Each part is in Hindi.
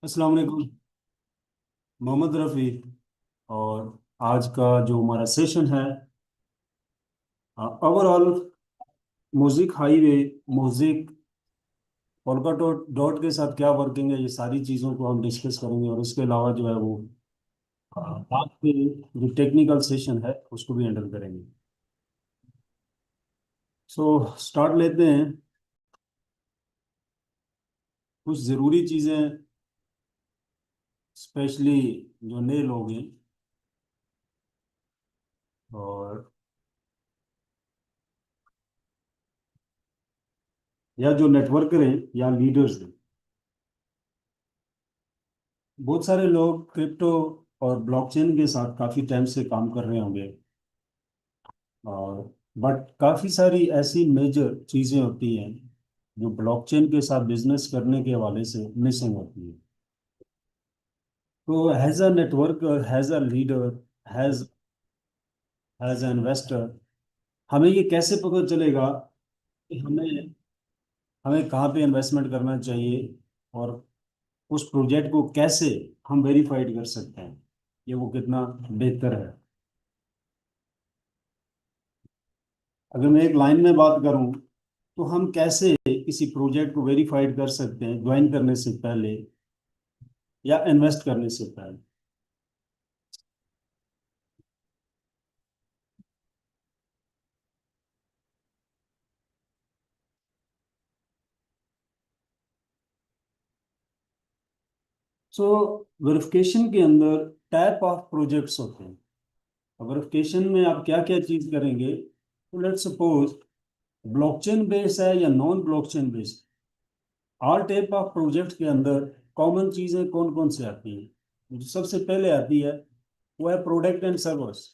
अस्सलाम वालेकुम। मोहम्मद रफ़ी। और आज का जो हमारा सेशन है, overall music highway, music polka dot dot के साथ क्या वर्किंग है, ये सारी चीज़ों को हम डिस्कस करेंगे। और इसके अलावा जो है वो आज के जो टेक्निकल सेशन है उसको भी हैंडल करेंगे। सो स्टार्ट लेते हैं। कुछ ज़रूरी चीज़ें, स्पेशली जो नए लोग हैं और या जो नेटवर्कर हैं या लीडर्स हैं, बहुत सारे लोग क्रिप्टो और ब्लॉकचेन के साथ काफ़ी टाइम से काम कर रहे होंगे। और बट काफ़ी सारी ऐसी मेजर चीज़ें होती हैं जो ब्लॉकचेन के साथ बिजनेस करने के हवाले से मिसिंग होती है। तो has a networker, has a leader, has has a investor, हमें ये कैसे पता चलेगा कि हमें हमें कहाँ पे इन्वेस्टमेंट करना चाहिए, और उस प्रोजेक्ट को कैसे हम वेरीफाइड कर सकते हैं ये वो कितना बेहतर है। अगर मैं एक लाइन में बात करूं, तो हम कैसे किसी प्रोजेक्ट को वेरीफाइड कर सकते हैं ज्वाइन करने से पहले या इन्वेस्ट करने से पहले। सो वेरिफिकेशन के अंदर टाइप ऑफ प्रोजेक्ट्स होते हैं। वेरिफिकेशन में आप क्या क्या चीज करेंगे, तो लेट्स सपोज ब्लॉकचेन बेस है या non blockchain base, all type of project के अंदर कॉमन चीजें कौन कौन से आती हैं। जो सबसे पहले आती है वो है product and service.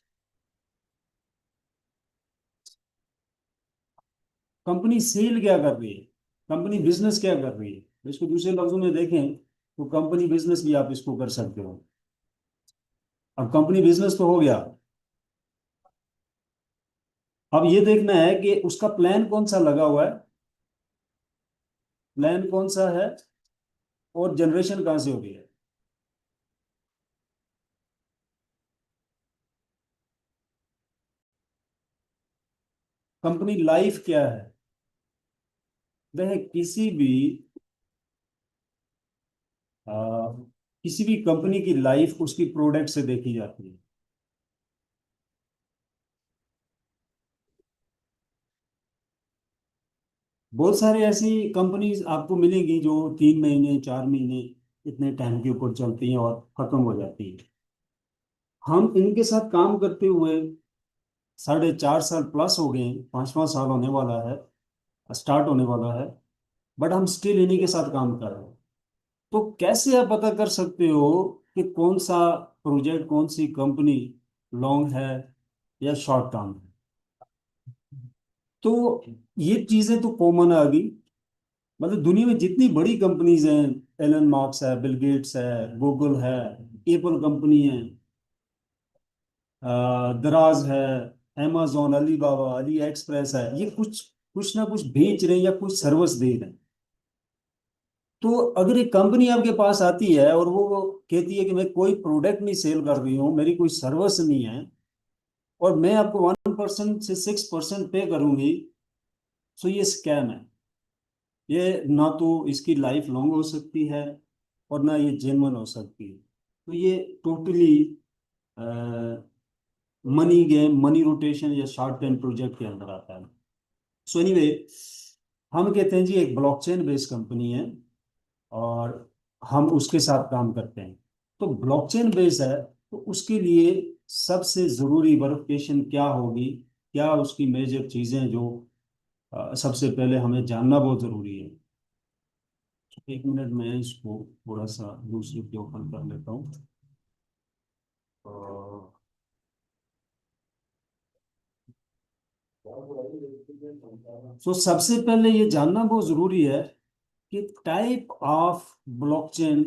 Company sale क्या कर रही है, कंपनी बिजनेस क्या कर रही है। इसको दूसरे लफ्जों में देखें तो कंपनी बिजनेस भी आप इसको कर सकते हो। अब कंपनी बिजनेस तो हो गया, अब ये देखना है कि उसका प्लान कौन सा लगा हुआ है, प्लान कौन सा है, और जनरेशन कहाँ से हो रही है। कंपनी लाइफ क्या है। वह आ, किसी भी कंपनी की लाइफ उसकी प्रोडक्ट से देखी जाती है। बहुत सारी ऐसी कंपनीज आपको मिलेंगी जो 3 महीने 4 महीने इतने टाइम के ऊपर चलती हैं और खत्म हो जाती है। हम इनके साथ काम करते हुए 4.5 साल प्लस हो गए, 5वां साल होने वाला है, स्टार्ट होने वाला है, बट हम स्टिल इन्हीं के साथ काम कर रहे हैं। तो कैसे आप पता कर सकते हो कि कौन सा प्रोजेक्ट, कौन सी कंपनी लॉन्ग है या शॉर्ट टर्म है। तो ये चीजें तो कॉमन आ गई। मतलब दुनिया में जितनी बड़ी कंपनीज हैं, एलन मार्क्स है, बिल गेट्स है, गूगल है, एप्पल कंपनी है, दराज है, amazon, अलीबाबा, अली एक्सप्रेस है, ये कुछ कुछ ना कुछ बेच रहे हैं या कुछ सर्विस दे रहे हैं। तो अगर एक कंपनी आपके पास आती है और वो कहती है कि मैं कोई प्रोडक्ट नहीं सेल कर रही हूँ, मेरी कोई सर्विस नहीं है, और मैं आपको 1% से 6% पे करूंगी, तो ये स्कैम है। ये ना तो इसकी लाइफ लॉन्ग हो सकती है और ना ये जेन्युइन हो सकती है। तो ये totally money game, money rotation या शॉर्ट टर्म प्रोजेक्ट के अंदर आता है। सो एनीवे, हम कहते हैं जी एक ब्लॉकचेन बेस्ड कंपनी है और हम उसके साथ काम करते हैं। तो ब्लॉकचेन बेस है, तो उसके लिए सबसे ज़रूरी वेरिफिकेशन क्या होगी, क्या उसकी मेजर चीज़ें जो सबसे पहले हमें जानना बहुत ज़रूरी है। 1 मिनट में इसको थोड़ा सा दूसरे पे ओपन कर लेता हूँ। तो सबसे पहले ये जानना बहुत ज़रूरी है कि टाइप ऑफ ब्लॉकचेन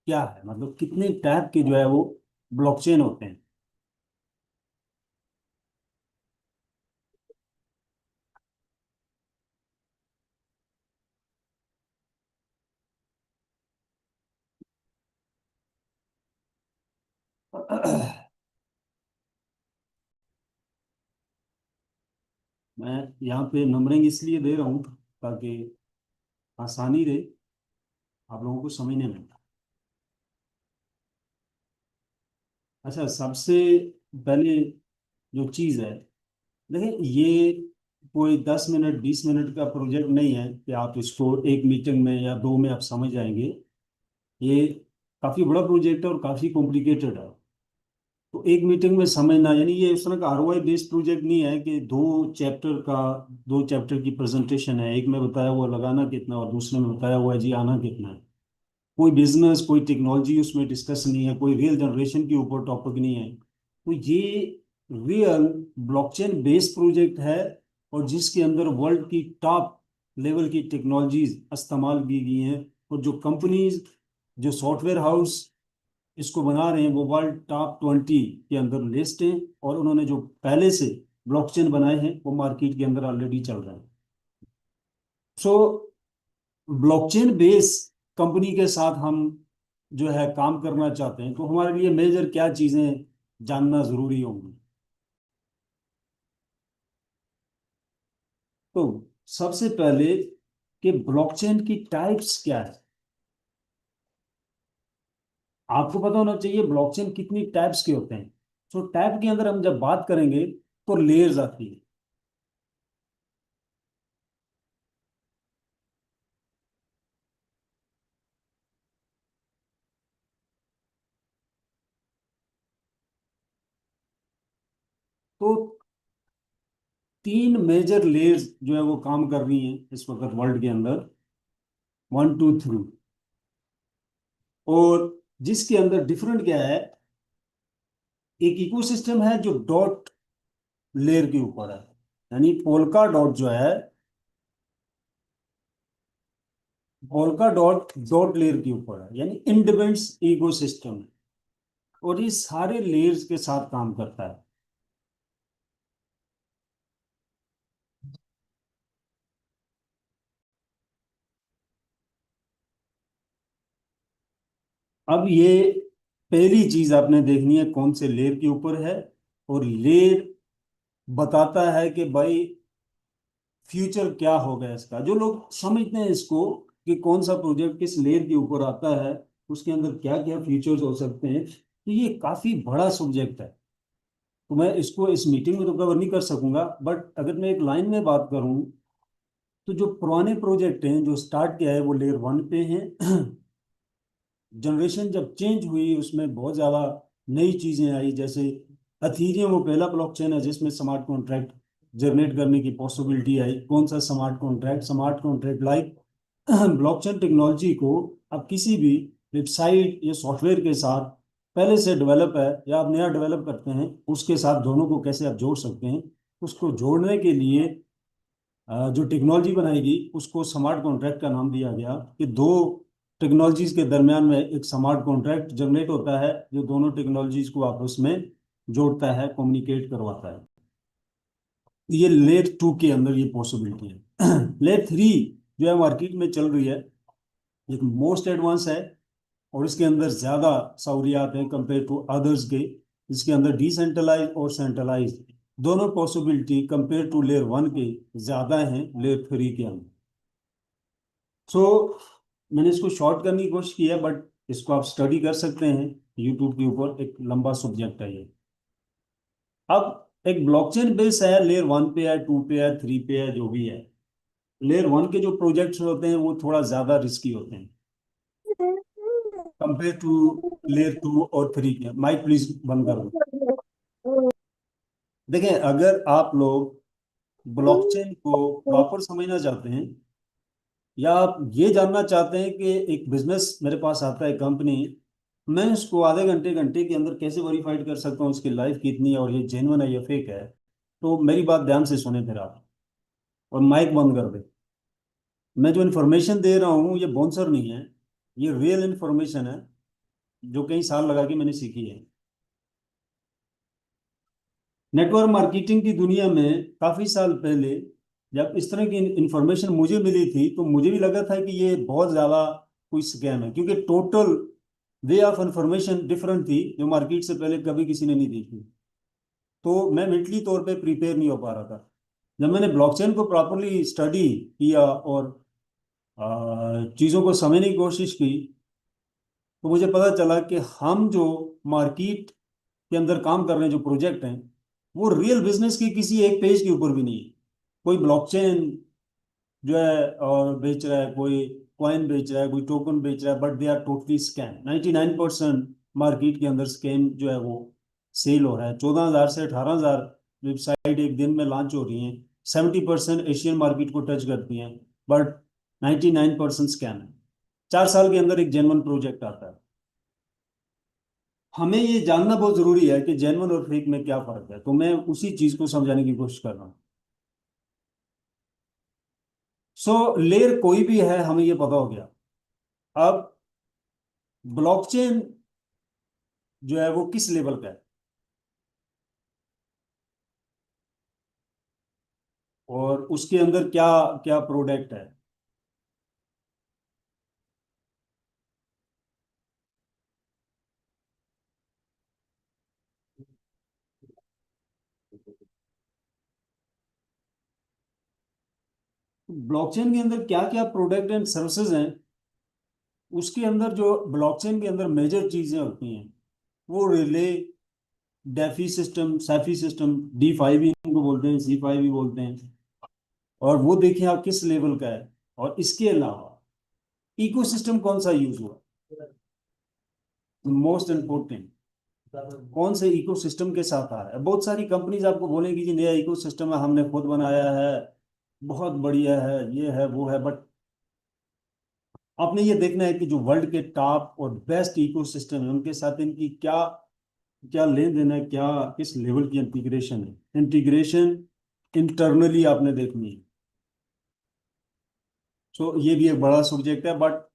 क्या है, मतलब कितने टाइप के जो है वो ब्लॉकचेन होते हैं। मैं यहाँ पे नंबरिंग इसलिए दे रहा हूँ ताकि आसानी रहे आप लोगों को समझने में। अच्छा, सबसे पहले जो चीज़ है, देखिए ये कोई 10 मिनट 20 मिनट का प्रोजेक्ट नहीं है कि आप इसको एक मीटिंग में या दो में आप समझ जाएंगे। ये काफ़ी बड़ा प्रोजेक्ट है और काफ़ी कॉम्प्लिकेटेड है। तो एक मीटिंग में समझना, यानी ये उस तरह का आरओआई बेस्ड प्रोजेक्ट नहीं है कि दो चैप्टर की प्रेजेंटेशन है, एक में बताया हुआ लगाना कितना और दूसरे में बताया हुआ है जी आना कितना है। कोई बिजनेस कोई टेक्नोलॉजी उसमें डिस्कस नहीं है, कोई रियल जनरेशन के ऊपर टॉपिक नहीं है। तो ये रियल ब्लॉकचेन बेस्ड प्रोजेक्ट है, और जिसके अंदर वर्ल्ड की टॉप लेवल की टेक्नोलॉजीज इस्तेमाल की गई हैं, और जो कंपनीज जो सॉफ्टवेयर हाउस इसको बना रहे हैं वो वर्ल्ड टॉप 20 के अंदर लिस्ट हैं, और उन्होंने जो पहले से ब्लॉकचेन बनाए हैं वो मार्केट के अंदर ऑलरेडी चल रहे हैं। सो ब्लॉकचेन बेस कंपनी के साथ हम जो है काम करना चाहते हैं, तो हमारे लिए मेजर क्या चीज़ें जानना ज़रूरी होंगी। तो सबसे पहले कि ब्लॉकचेन की टाइप्स क्या है, आपको पता होना चाहिए ब्लॉकचेन कितनी टाइप्स के होते हैं। तो टाइप के अंदर हम जब बात करेंगे तो लेयर्स आती है। तो तीन मेजर लेयर्स जो है वो काम कर रही हैं इस वक्त वर्ल्ड के अंदर, 1 2 3। और जिसके अंदर डिफरेंट क्या है, एक इकोसिस्टम है जो डॉट लेयर के ऊपर है, यानी पोल्का डॉट जो है, पोल्का डॉट डॉट लेयर के ऊपर है, यानी इंडिपेंडेंस इकोसिस्टम है, और ये सारे लेयर्स के साथ काम करता है। अब ये पहली चीज आपने देखनी है कौन से लेयर के ऊपर है, और लेयर बताता है कि भाई फ्यूचर क्या होगा इसका। जो लोग समझते हैं इसको कि कौन सा प्रोजेक्ट किस लेयर के ऊपर आता है, उसके अंदर क्या क्या फीचर्स हो सकते हैं, तो ये काफी बड़ा सब्जेक्ट है। तो मैं इसको इस मीटिंग में तो कवर नहीं कर सकूंगा, बट अगर मैं एक लाइन में बात करूं तो जो पुराने प्रोजेक्ट हैं जो स्टार्ट किया है वो लेयर 1 पे हैं। जनरेशन जब चेंज हुई उसमें बहुत ज़्यादा नई चीज़ें आई, जैसे अथीरियम वो पहला ब्लॉकचेन है जिसमें स्मार्ट कॉन्ट्रैक्ट जनरेट करने की पॉसिबिलिटी आई। कौन सा smart contract like blockchain technology को आप किसी भी वेबसाइट या सॉफ्टवेयर के साथ पहले से डेवलप है या आप नया डेवलप करते हैं उसके साथ दोनों को कैसे आप जोड़ सकते हैं। उसको जोड़ने के लिए जो टेक्नोलॉजी बनाएगी उसको स्मार्ट कॉन्ट्रैक्ट का नाम दिया गया, कि दो टेक्नोलॉजीज के दरमियान में एक स्मार्ट कॉन्ट्रैक्ट जनरेट होता है जो दोनों टेक्नोलॉजीज को आपस में जोड़ता है, कम्युनिकेट करवाता है। ये लेयर 2 के अंदर ये पॉसिबिलिटी है। लेयर 3 जो है मार्केट में चल रही है, एक मोस्ट एडवांस है, और इसके अंदर ज़्यादा सहूलियात हैं कंपेयर टू अदर्स के। इसके अंदर डिसेंट्रलाइज और सेंट्रलाइज दोनों पॉसिबिलिटी कंपेयर टू लेयर 1 के ज़्यादा हैं लेयर 3 के अंदर। सो मैंने इसको शॉर्ट करने की कोशिश की है, बट इसको आप स्टडी कर सकते हैं यूट्यूब के ऊपर, एक लंबा सब्जेक्ट है ये। अब एक ब्लॉकचेन बेस है, लेयर 1 पे है, 2 पे है, 3 पे है, जो भी है। लेयर 1 के जो प्रोजेक्ट्स होते हैं वो थोड़ा ज़्यादा रिस्की होते हैं कंपेयर टू लेयर 2 और 3 के। माइक प्लीज बंद कर दो। देखें, अगर आप लोग ब्लॉकचेन को प्रॉपर समझना चाहते हैं, या आप ये जानना चाहते हैं कि एक बिजनेस मेरे पास आता है कंपनी, मैं उसको आधे घंटे घंटे के अंदर कैसे वेरीफाइड कर सकता हूँ उसकी लाइफ कितनी है और ये जेन्युइन है या फेक है, तो मेरी बात ध्यान से सुने फिर आप, और माइक बंद कर दे। मैं जो इन्फॉर्मेशन दे रहा हूँ ये बॉन्सर नहीं है, ये रियल इन्फॉर्मेशन है जो कई साल लगा के मैंने सीखी है। नेटवर्क मार्केटिंग की दुनिया में काफ़ी साल पहले जब इस तरह की इंफॉर्मेशन मुझे मिली थी तो मुझे भी लगा था कि ये बहुत ज़्यादा कोई स्कैम है, क्योंकि total way of information different थी, जो मार्केट से पहले कभी किसी ने नहीं देखी। तो मैं मेंटली तौर पे प्रिपेयर नहीं हो पा रहा था। जब मैंने ब्लॉकचेन को प्रॉपरली स्टडी किया और चीज़ों को समझने की कोशिश की, तो मुझे पता चला कि हम जो मार्केट के अंदर काम कर रहे हैं, जो प्रोजेक्ट हैं, वो रियल बिजनेस के किसी एक पेज के ऊपर भी नहीं है। कोई ब्लॉकचेन जो है और बेच रहा है, कोई कॉइन बेच रहा है, कोई टोकन बेच रहा है, but they are totally scam. 99% market के अंदर स्कैम जो है वो सेल हो रहा है। 14,000 से 18,000 वेबसाइट एक दिन में लॉन्च हो रही हैं। 70% एशियन मार्केट को टच करती हैं, बट 99% स्कैम है। 4 साल के अंदर एक जेन्युइन प्रोजेक्ट आता है। हमें ये जानना बहुत जरूरी है कि जेन्युइन और फेक में क्या फर्क है, तो मैं उसी चीज को समझाने की कोशिश कर रहा हूँ। सो लेयर कोई भी है, हमें ये पता हो गया। अब ब्लॉकचेन जो है वो किस लेवल का है, और उसके अंदर क्या क्या प्रोडक्ट है। ब्लॉकचेन के अंदर क्या क्या प्रोडक्ट एंड सर्विसेज हैं, उसके अंदर जो ब्लॉकचेन के अंदर मेजर चीजें होती हैं, वो relay, DeFi system, CeFi system, D5 भी इनको बोलते हैं, C5 भी बोलते हैं। और वो देखिए आप किस लेवल का है। और इसके अलावा इकोसिस्टम कौन सा यूज हुआ, मोस्ट इम्पोर्टेंट, कौन से इकोसिस्टम के साथ आ रहा है। बहुत सारी कंपनीज आपको बोलेंगी कि नया इकोसिस्टम है, हमने खुद बनाया है, बहुत बढ़िया है, ये है वो है, बट आपने ये देखना है कि जो वर्ल्ड के टॉप और बेस्ट इकोसिस्टम है, उनके साथ इनकी क्या क्या लेन देन है, क्या किस लेवल की इंटीग्रेशन है। इंटीग्रेशन इंटरनली आपने देखनी है। सो ये भी एक बड़ा सब्जेक्ट है, बट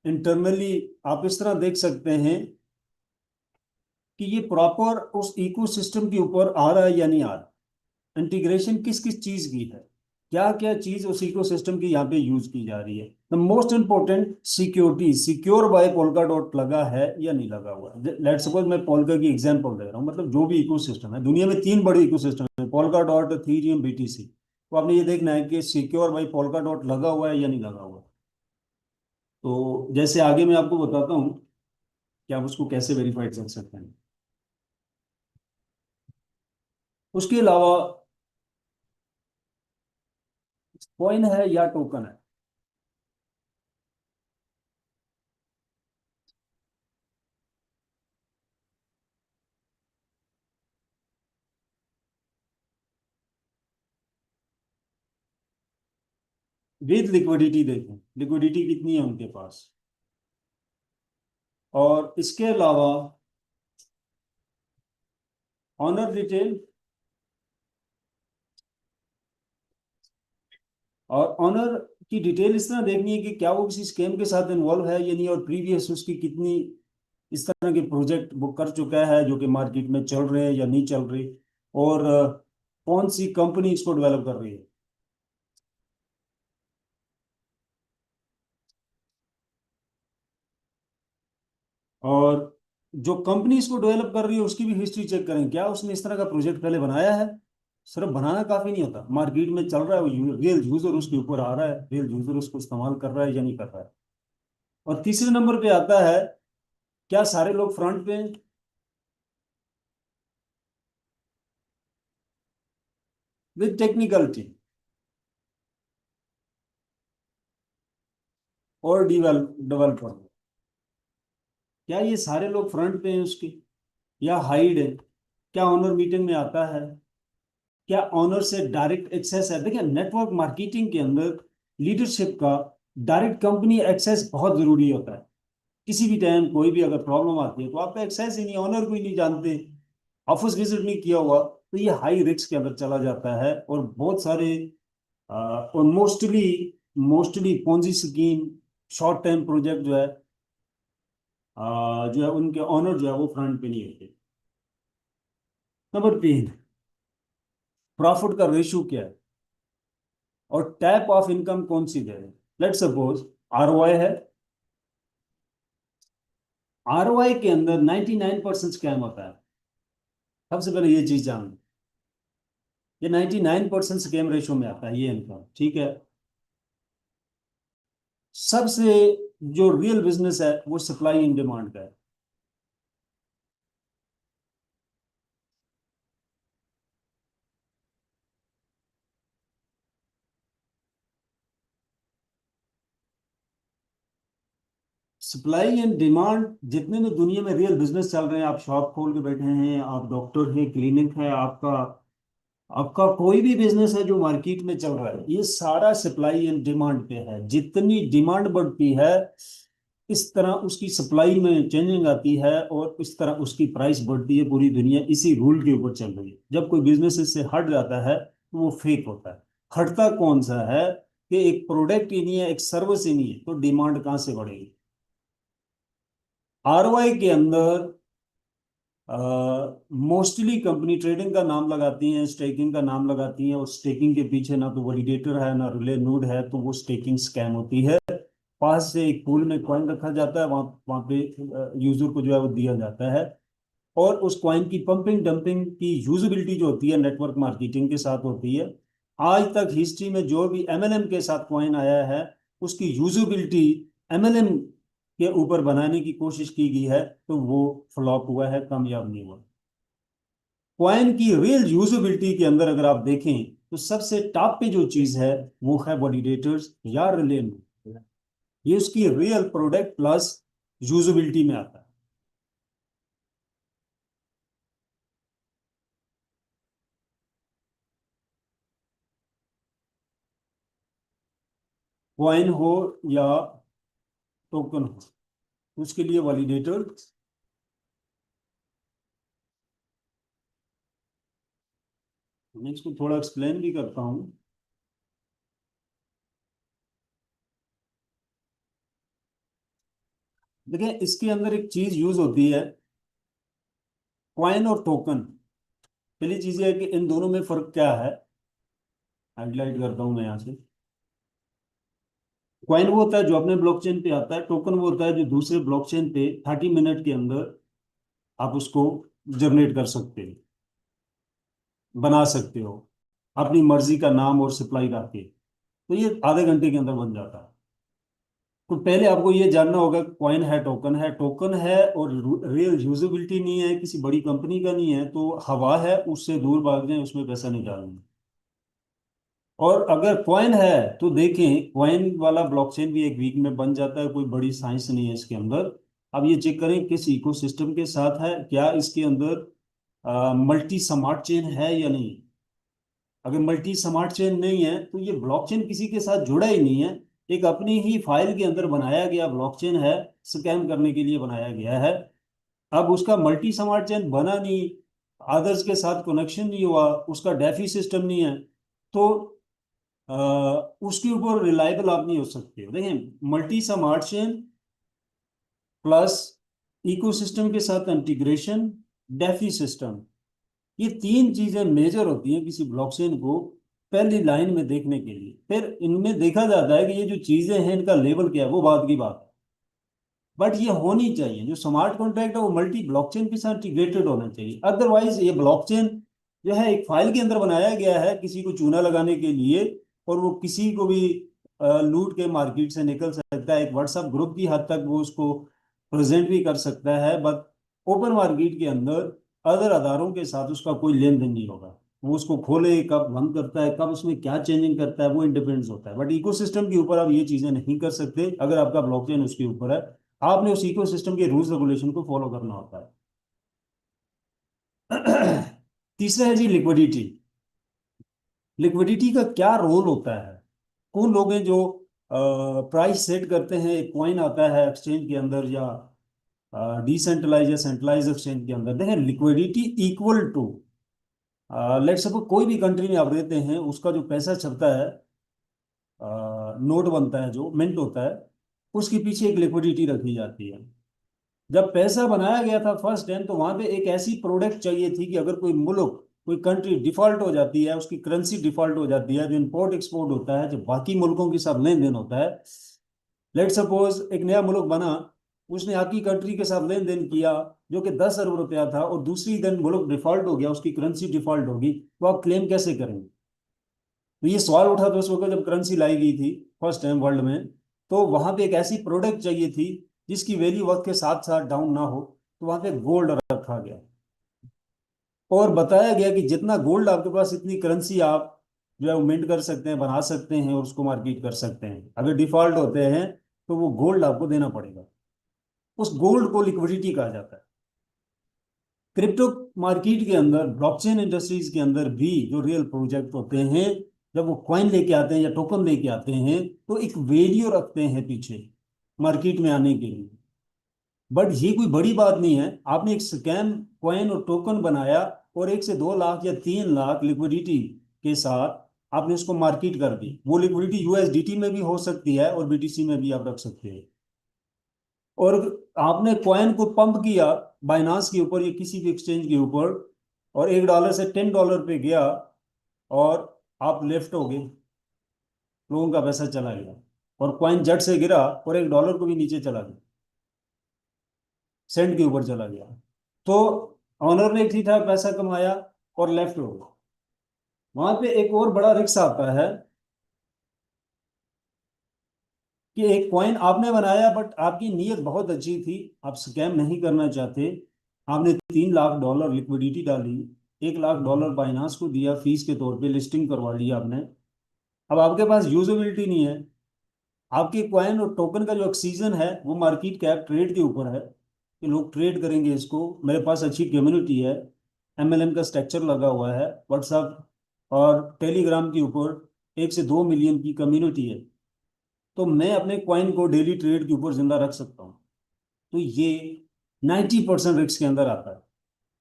इंटरनली आप इस तरह देख सकते हैं कि ये प्रॉपर उस इकोसिस्टम के ऊपर आ रहा है या नहीं आ रहा। इंटीग्रेशन किस किस चीज की है, क्या क्या चीज उस इकोसिस्टम की यहाँ पे यूज की जा रही है। The most important security, secure by Polkadot लगा है या नहीं लगा हुआ। लेट सपोज मैं पोल्का की एग्जांपल दे रहा हूँ, मतलब जो भी इकोसिस्टम है, दुनिया में 3 बड़े इकोसिस्टम है, पोल्का डॉट, इथेरियम, BTC। तो आपने ये देखना है कि सिक्योर बाय पोल्का डॉट लगा हुआ है या नहीं लगा हुआ। तो जैसे आगे मैं आपको बताता हूँ कि आप उसको कैसे वेरीफाई कर सकते हैं। उसके अलावा कॉइन है या टोकन है। विद लिक्विडिटी देखें, लिक्विडिटी कितनी है उनके पास। और इसके अलावा ऑनर डिटेल, और ऑनर की डिटेल इस तरह देखनी है कि क्या वो किसी स्कैम के साथ इन्वॉल्व है या नहीं, और प्रीवियस उसकी कितनी इस तरह के प्रोजेक्ट वो कर चुका है जो कि मार्केट में चल रहे हैं या नहीं चल रहे, और कौन सी कंपनी इसको डेवलप कर रही है। और जो कंपनी इसको डेवलप कर रही है उसकी भी हिस्ट्री चेक करें, क्या उसने इस तरह का प्रोजेक्ट पहले बनाया है। सिर्फ बनाना काफी नहीं होता, मार्केट में चल रहा है, वो रियल यूजर उसके ऊपर आ रहा है, रियल यूजर उसको इस्तेमाल कर रहा है या नहीं कर रहा है। और तीसरे नंबर पे आता है, क्या सारे लोग फ्रंट पे हैं, विद टेक्निकल टीम और डेवलपर, क्या ये सारे लोग फ्रंट पे हैं उसके, या हाइड है। क्या ऑनर मीटिंग में आता है, क्या ऑनर से डायरेक्ट एक्सेस है। देखिए नेटवर्क मार्केटिंग के अंदर लीडरशिप का डायरेक्ट कंपनी एक्सेस बहुत जरूरी होता है। किसी भी टाइम कोई भी अगर प्रॉब्लम आती है तो आपका एक्सेस ही नहीं, ऑनर को ही नहीं जानते, ऑफिस विजिट नहीं किया हुआ, तो ये हाई रिस्क के अंदर चला जाता है। और बहुत सारे और mostly mostly Ponzi scheme, short time project जो है, जो है उनके ऑनर जो है वो फ्रंट पे नहीं होते। नंबर 3, प्रॉफिट का रेशियो क्या है, और टाइप ऑफ इनकम कौन सी दे रहे हैं। लेट सपोज ROI है, आरओआई के अंदर 99% स्कैम होता है। सबसे पहले ये चीज जान लो। ये 99% स्कैम रेशो में आता है ये इनका, ठीक है। सबसे जो रियल बिजनेस है वो सप्लाई एंड डिमांड का है। सप्लाई एंड डिमांड जितने भी दुनिया में रियल बिजनेस चल रहे हैं, आप शॉप खोल के बैठे हैं, आप डॉक्टर हैं, क्लिनिक है आपका, आपका कोई भी बिजनेस है जो मार्केट में चल रहा है, ये सारा सप्लाई एंड डिमांड पे है। जितनी डिमांड बढ़ती है इस तरह उसकी सप्लाई में चेंजिंग आती है और इस तरह उसकी प्राइस बढ़ती है। पूरी दुनिया इसी रूल के ऊपर चल रही है। जब कोई बिजनेस इससे हट जाता है तो वो फेक होता है। हटता कौन सा है कि एक प्रोडक्ट ही नहीं है, एक सर्विस ही नहीं है, तो डिमांड कहाँ से बढ़ेगी। आरओआई के अंदर मोस्टली कंपनी ट्रेडिंग का नाम लगाती हैं, स्टेकिंग का नाम लगाती हैं, और स्टेकिंग के पीछे ना तो वैलिडेटर है ना रिले नोड है, तो वो स्टेकिंग स्कैम होती है। पास से एक पूल में कॉइन रखा जाता है, वहां वहां पे यूजर को जो है वो दिया जाता है, और उस कॉइन की पंपिंग डंपिंग की यूजिबिलिटी जो होती है नेटवर्क मार्केटिंग के साथ होती है। आज तक हिस्ट्री में जो भी एमएलएम के साथ कॉइन आया है उसकी यूजिबिलिटी एमएलएम के ऊपर बनाने की कोशिश की गई है, तो वो फ्लॉप हुआ है, कामयाब नहीं हुआ। कॉइन की रियल यूजेबिलिटी के अंदर अगर आप देखें तो सबसे टॉप पे जो चीज है वो है वैलिडेटर्स या रिले नोड। ये उसकी रियल प्रोडक्ट प्लस यूजेबिलिटी में आता है। कॉइन हो या टोकन हो, उसके लिए वैलिडेटर। मैं इसको थोड़ा एक्सप्लेन भी करता हूँ। देखिए इसके अंदर एक चीज यूज होती है, कॉइन और टोकन। पहली चीज ये है कि इन दोनों में फर्क क्या है, हाईलाइट करता हूं मैं यहाँ से। कॉइन वो होता है जो अपने ब्लॉकचेन पे आता है, टोकन वो होता है जो दूसरे ब्लॉकचेन पे 30 मिनट के अंदर आप उसको जनरेट कर सकते हो, बना सकते हो अपनी मर्जी का नाम और सप्लाई करके। तो ये आधे घंटे के अंदर बन जाता है। तो पहले आपको ये जानना होगा कॉइन है टोकन है, टोकन है और रियल यूजेबिलिटी नहीं है, किसी बड़ी कंपनी का नहीं है, तो हवा है, उससे दूर भाग जाए, उसमें पैसा नहीं डालना। और अगर कॉइन है तो देखें कॉइन वाला ब्लॉकचेन भी एक वीक में बन जाता है, कोई बड़ी साइंस नहीं है इसके अंदर। अब ये चेक करें किस इकोसिस्टम के साथ है, क्या इसके अंदर मल्टी स्मार्ट चेन है या नहीं। अगर मल्टी स्मार्ट चेन नहीं है तो ये ब्लॉकचेन किसी के साथ जुड़ा ही नहीं है, एक अपनी ही फाइल के अंदर बनाया गया ब्लॉकचेन है, स्कैम करने के लिए बनाया गया है। अब उसका मल्टी स्मार्ट चेन बना नहीं, अदर्स के साथ कनेक्शन नहीं हुआ, उसका डेफी सिस्टम नहीं है, तो अ, उसके ऊपर रिलायबल आप नहीं हो सकते। देखें multi smart chain plus ecosystem के साथ इंटीग्रेशन, डेफी सिस्टम, ये तीन चीजें मेजर होती हैं किसी ब्लॉकचेन को पहली लाइन में देखने के लिए। फिर इनमें देखा जाता है कि ये जो चीजें हैं इनका लेवल क्या है, वो बात की बात है। बट ये होनी चाहिए, जो स्मार्ट कॉन्ट्रैक्ट है वो मल्टी ब्लॉकचेन के साथ इंटीग्रेटेड होना चाहिए। अदरवाइज ये ब्लॉकचेन जो है एक फाइल के अंदर बनाया गया है किसी को चूना लगाने के लिए, और वो किसी को भी लूट के मार्केट से निकल सकता है। एक व्हाट्सएप ग्रुप की हद तक वो उसको प्रेजेंट भी कर सकता है, बट ओपन मार्केट के अंदर अदर आधारों के साथ उसका कोई लेन देन नहीं होगा। वो उसको खोले कब बंद करता है, कब उसमें क्या चेंजिंग करता है, वो इंडिपेंडेंस होता है। बट इकोसिस्टम के ऊपर आप ये चीजें नहीं कर सकते अगर आपका ब्लॉकचेन उसके ऊपर है। आपने उस इकोसिस्टम के रूल्स रेगुलेशन को फॉलो करना होता है। तीसरा है जी लिक्विडिटी। लिक्विडिटी का क्या रोल होता है, कौन लोग हैं जो प्राइस सेट करते हैं। एक कॉइन आता है एक्सचेंज के अंदर या डिसेंट्रलाइज या सेंट्रलाइज एक्सचेंज के अंदर, देखें liquidity equal to, let suppose कोई भी कंट्री में आप रहते हैं, उसका जो पैसा छपता है, नोट बनता है जो मिंट होता है, उसके पीछे एक लिक्विडिटी रखी जाती है। जब पैसा बनाया गया था फर्स्ट टाइम तो वहां पे एक ऐसी प्रोडक्ट चाहिए थी कि अगर कोई मुल्क कोई कंट्री डिफॉल्ट हो जाती है, उसकी करेंसी डिफॉल्ट हो जाती है, जो इंपोर्ट एक्सपोर्ट होता है, जो बाकी मुल्कों के साथ लेन देन होता है, लेट सपोज एक नया मुल्क बना, उसने आपकी कंट्री के साथ लेन देन किया जो कि 10 अरब रुपया था, और दूसरी दिन वो लोग डिफॉल्ट हो गया, उसकी करेंसी डिफॉल्ट होगी, तो आप क्लेम कैसे करेंगे? तो ये सवाल उठा था उस वक्त जब करेंसी लाई गई थी फर्स्ट टाइम वर्ल्ड में। तो वहां पे एक ऐसी प्रोडक्ट चाहिए थी जिसकी वैल्यू वक्त के साथ साथ डाउन ना हो, तो वहां पे गोल्ड रखा गया और बताया गया कि जितना गोल्ड आपके पास इतनी करेंसी आप जो है वो मिंट कर सकते हैं, बना सकते हैं और उसको मार्केट कर सकते हैं। अगर डिफॉल्ट होते हैं तो वो गोल्ड आपको देना पड़ेगा। उस गोल्ड को लिक्विडिटी कहा जाता है। क्रिप्टो मार्केट के अंदर, ब्लॉकचेन इंडस्ट्रीज के अंदर भी जो रियल प्रोजेक्ट होते हैं, जब वो कॉइन लेके आते हैं या टोकन लेके आते हैं तो एक वैल्यू रखते हैं पीछे मार्केट में आने के लिए। बट ये कोई बड़ी बात नहीं है, आपने एक स्कैम कॉइन और टोकन बनाया और 1 से 2 लाख या 3 लाख लिक्विडिटी के साथ आपने उसको मार्केट कर दी। वो लिक्विडिटी यूएसडीटी में भी हो सकती है और बीटीसी में भी आप रख सकते हैं। और आपने कॉइन को पंप किया बाइनांस के ऊपर या किसी भी एक्सचेंज के ऊपर, और $1 से $10 पे गया, और आप लेफ्ट हो गए, लोगों का पैसा चला गया, और कॉइन जट से गिरा और $1 को भी नीचे चला गया, सेंट के ऊपर चला गया। तो ऑनर ने ठीक ठाक पैसा कमाया और लेफ्ट हो गया। वहां पे एक और बड़ा रिस्क आता है कि एक कॉइन आपने बनाया बट आपकी नीयत बहुत अच्छी थी, आप स्कैम नहीं करना चाहते, आपने $3 लाख लिक्विडिटी डाली, $1 लाख बाइनांस को दिया फीस के तौर पे, लिस्टिंग करवा ली आपने। अब आपके पास यूजेबिलिटी नहीं है, आपके कॉइन और टोकन का जो ऑक्सीजन है वो मार्केट कैप ट्रेड के ऊपर है कि लोग ट्रेड करेंगे इसको, मेरे पास अच्छी कम्युनिटी है, एमएलएम का स्ट्रक्चर लगा हुआ है, व्हाट्सएप और टेलीग्राम के ऊपर 1 से 2 मिलियन की कम्युनिटी है, तो मैं अपने कॉइन को डेली ट्रेड के ऊपर जिंदा रख सकता हूँ। तो ये 90% रिस्क के अंदर आता है,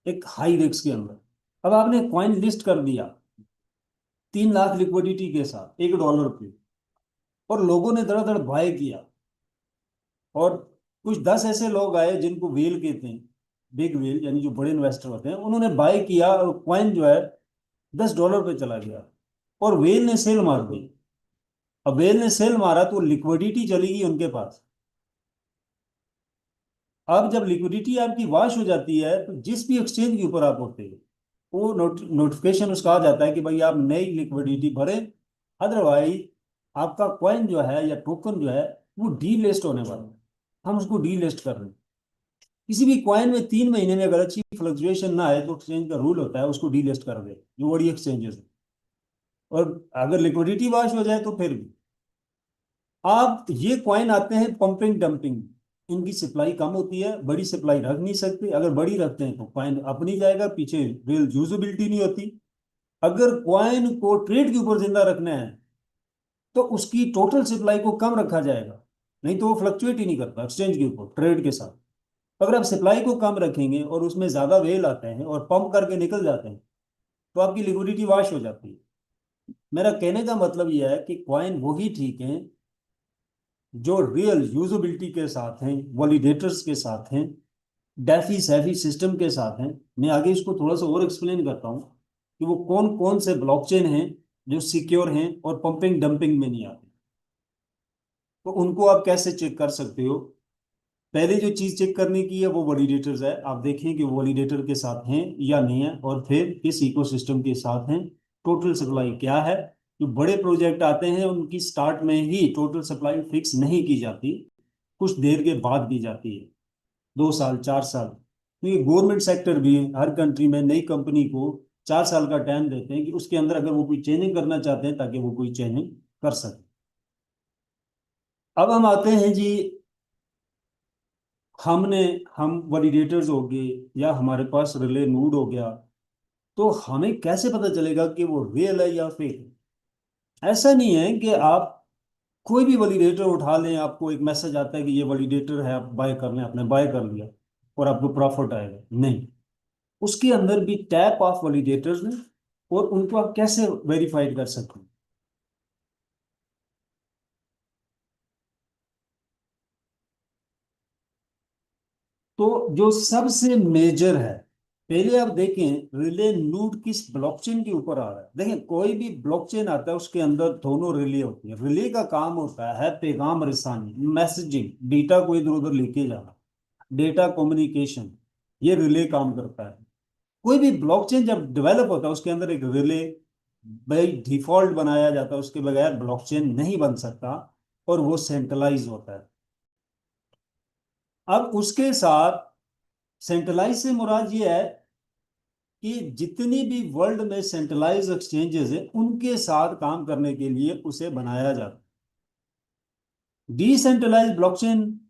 एक हाई रिस्क के अंदर। अब आपने कॉइन लिस्ट कर दिया 3 लाख लिक्विडिटी के साथ $1 पे, और लोगों ने धड़ाधड़ बाय किया, और कुछ 10 ऐसे लोग आए जिनको वेल कहते हैं, बिग वेल यानी जो बड़े इन्वेस्टर होते हैं, उन्होंने बाय किया और कॉइन जो है $10 पे चला गया, और वेल ने सेल मार दी। अब वेल ने सेल मारा तो लिक्विडिटी चली गई उनके पास। अब जब लिक्विडिटी आपकी वाश हो जाती है तो जिस भी एक्सचेंज के ऊपर आप होते हैं वो नोटिफिकेशन उसका आ जाता है कि भाई आप नई लिक्विडिटी भरें, अदरवाइज आपका कॉइन जो है या टोकन जो है वो डीलिस्ट होने वाला है, हम उसको डीलिस्ट कर रहे हैं। किसी भी कॉइन में 3 महीने में अगर अच्छी फ्लक्चुएशन ना आए तो एक्सचेंज का रूल होता है उसको डीलिस्ट कर दे, जो बड़ी एक्सचेंजेस है। और अगर लिक्विडिटी वाश हो जाए तो फिर भी आप, ये कॉइन आते हैं पंपिंग डंपिंग, इनकी सप्लाई कम होती है, बड़ी सप्लाई रख नहीं सकते, अगर बड़ी रखते हैं तो कॉइन अपनी जाएगा पीछे, रियल यूजेबिलिटी नहीं होती। अगर कॉइन को ट्रेड के ऊपर जिंदा रखना है तो उसकी टोटल सप्लाई को कम रखा जाएगा, नहीं तो वो फ्लक्चुएट ही नहीं करता एक्सचेंज के ऊपर ट्रेड के साथ। अगर आप सप्लाई को कम रखेंगे और उसमें ज्यादा वेल आते हैं और पंप करके निकल जाते हैं तो आपकी लिक्विडिटी वाश हो जाती है। मेरा कहने का मतलब यह है कि कॉइन वही ठीक है जो रियल यूजेबिलिटी के साथ हैं, वैलिडेटर्स के साथ हैं, डैफी सैफी सिस्टम के साथ हैं। मैं आगे इसको थोड़ा सा और एक्सप्लेन करता हूँ कि वो कौन कौन से ब्लॉकचेन हैं जो सिक्योर हैं और पंपिंग डंपिंग में नहीं आते, तो उनको आप कैसे चेक कर सकते हो। पहले जो चीज चेक करने की है वो वैलिडेटर्स है, आप देखें कि वो वैलिडेटर के साथ हैं या नहीं है, और फिर किस इकोसिस्टम के साथ हैं, टोटल सप्लाई क्या है। जो बड़े प्रोजेक्ट आते हैं उनकी स्टार्ट में ही टोटल सप्लाई फिक्स नहीं की जाती, कुछ देर के बाद दी जाती है, 2 साल 4 साल। क्योंकि गवर्नमेंट सेक्टर भी हर कंट्री में नई कंपनी को 4 साल का टाइम देते हैं कि उसके अंदर अगर वो कोई चेंजिंग करना चाहते हैं ताकि वो कोई चेंजिंग कर सके। अब हम आते हैं जी, हमने हम वैलिडेटर्स हो गए या हमारे पास रिले नोड हो गया, तो हमें कैसे पता चलेगा कि वो रियल है या फेक है? ऐसा नहीं है कि आप कोई भी वैलिडेटर उठा लें, आपको एक मैसेज आता है कि ये वैलिडेटर है आप बाय कर लें, आपने बाय कर लिया और आपको प्रॉफिट आएगा, नहीं। उसके अंदर भी टैप ऑफ वैलिडेटर्स हैं और उनको आप कैसे वेरीफाइड कर सकते हैं। तो जो सबसे मेजर है, पहले आप देखें रिले नोड किस ब्लॉकचेन के ऊपर आ रहा है। देखें कोई भी ब्लॉकचेन आता है उसके अंदर दोनों रिले होती है। रिले का काम होता है पैगाम रसानी, मैसेजिंग, डेटा को इधर उधर लेके जाना। डेटा कम्युनिकेशन, ये रिले काम करता है। कोई भी ब्लॉकचेन जब डेवलप होता है उसके अंदर एक रिले बाई डिफॉल्ट बनाया जाता है, उसके बगैर ब्लॉकचेन नहीं बन सकता, और वो सेंट्रलाइज होता है। अब उसके साथ सेंट्रलाइज से मुराद ये है कि जितनी भी वर्ल्ड में सेंट्रलाइज एक्सचेंजेस है उनके साथ काम करने के लिए उसे बनाया जाता है। Decentralize blockchain,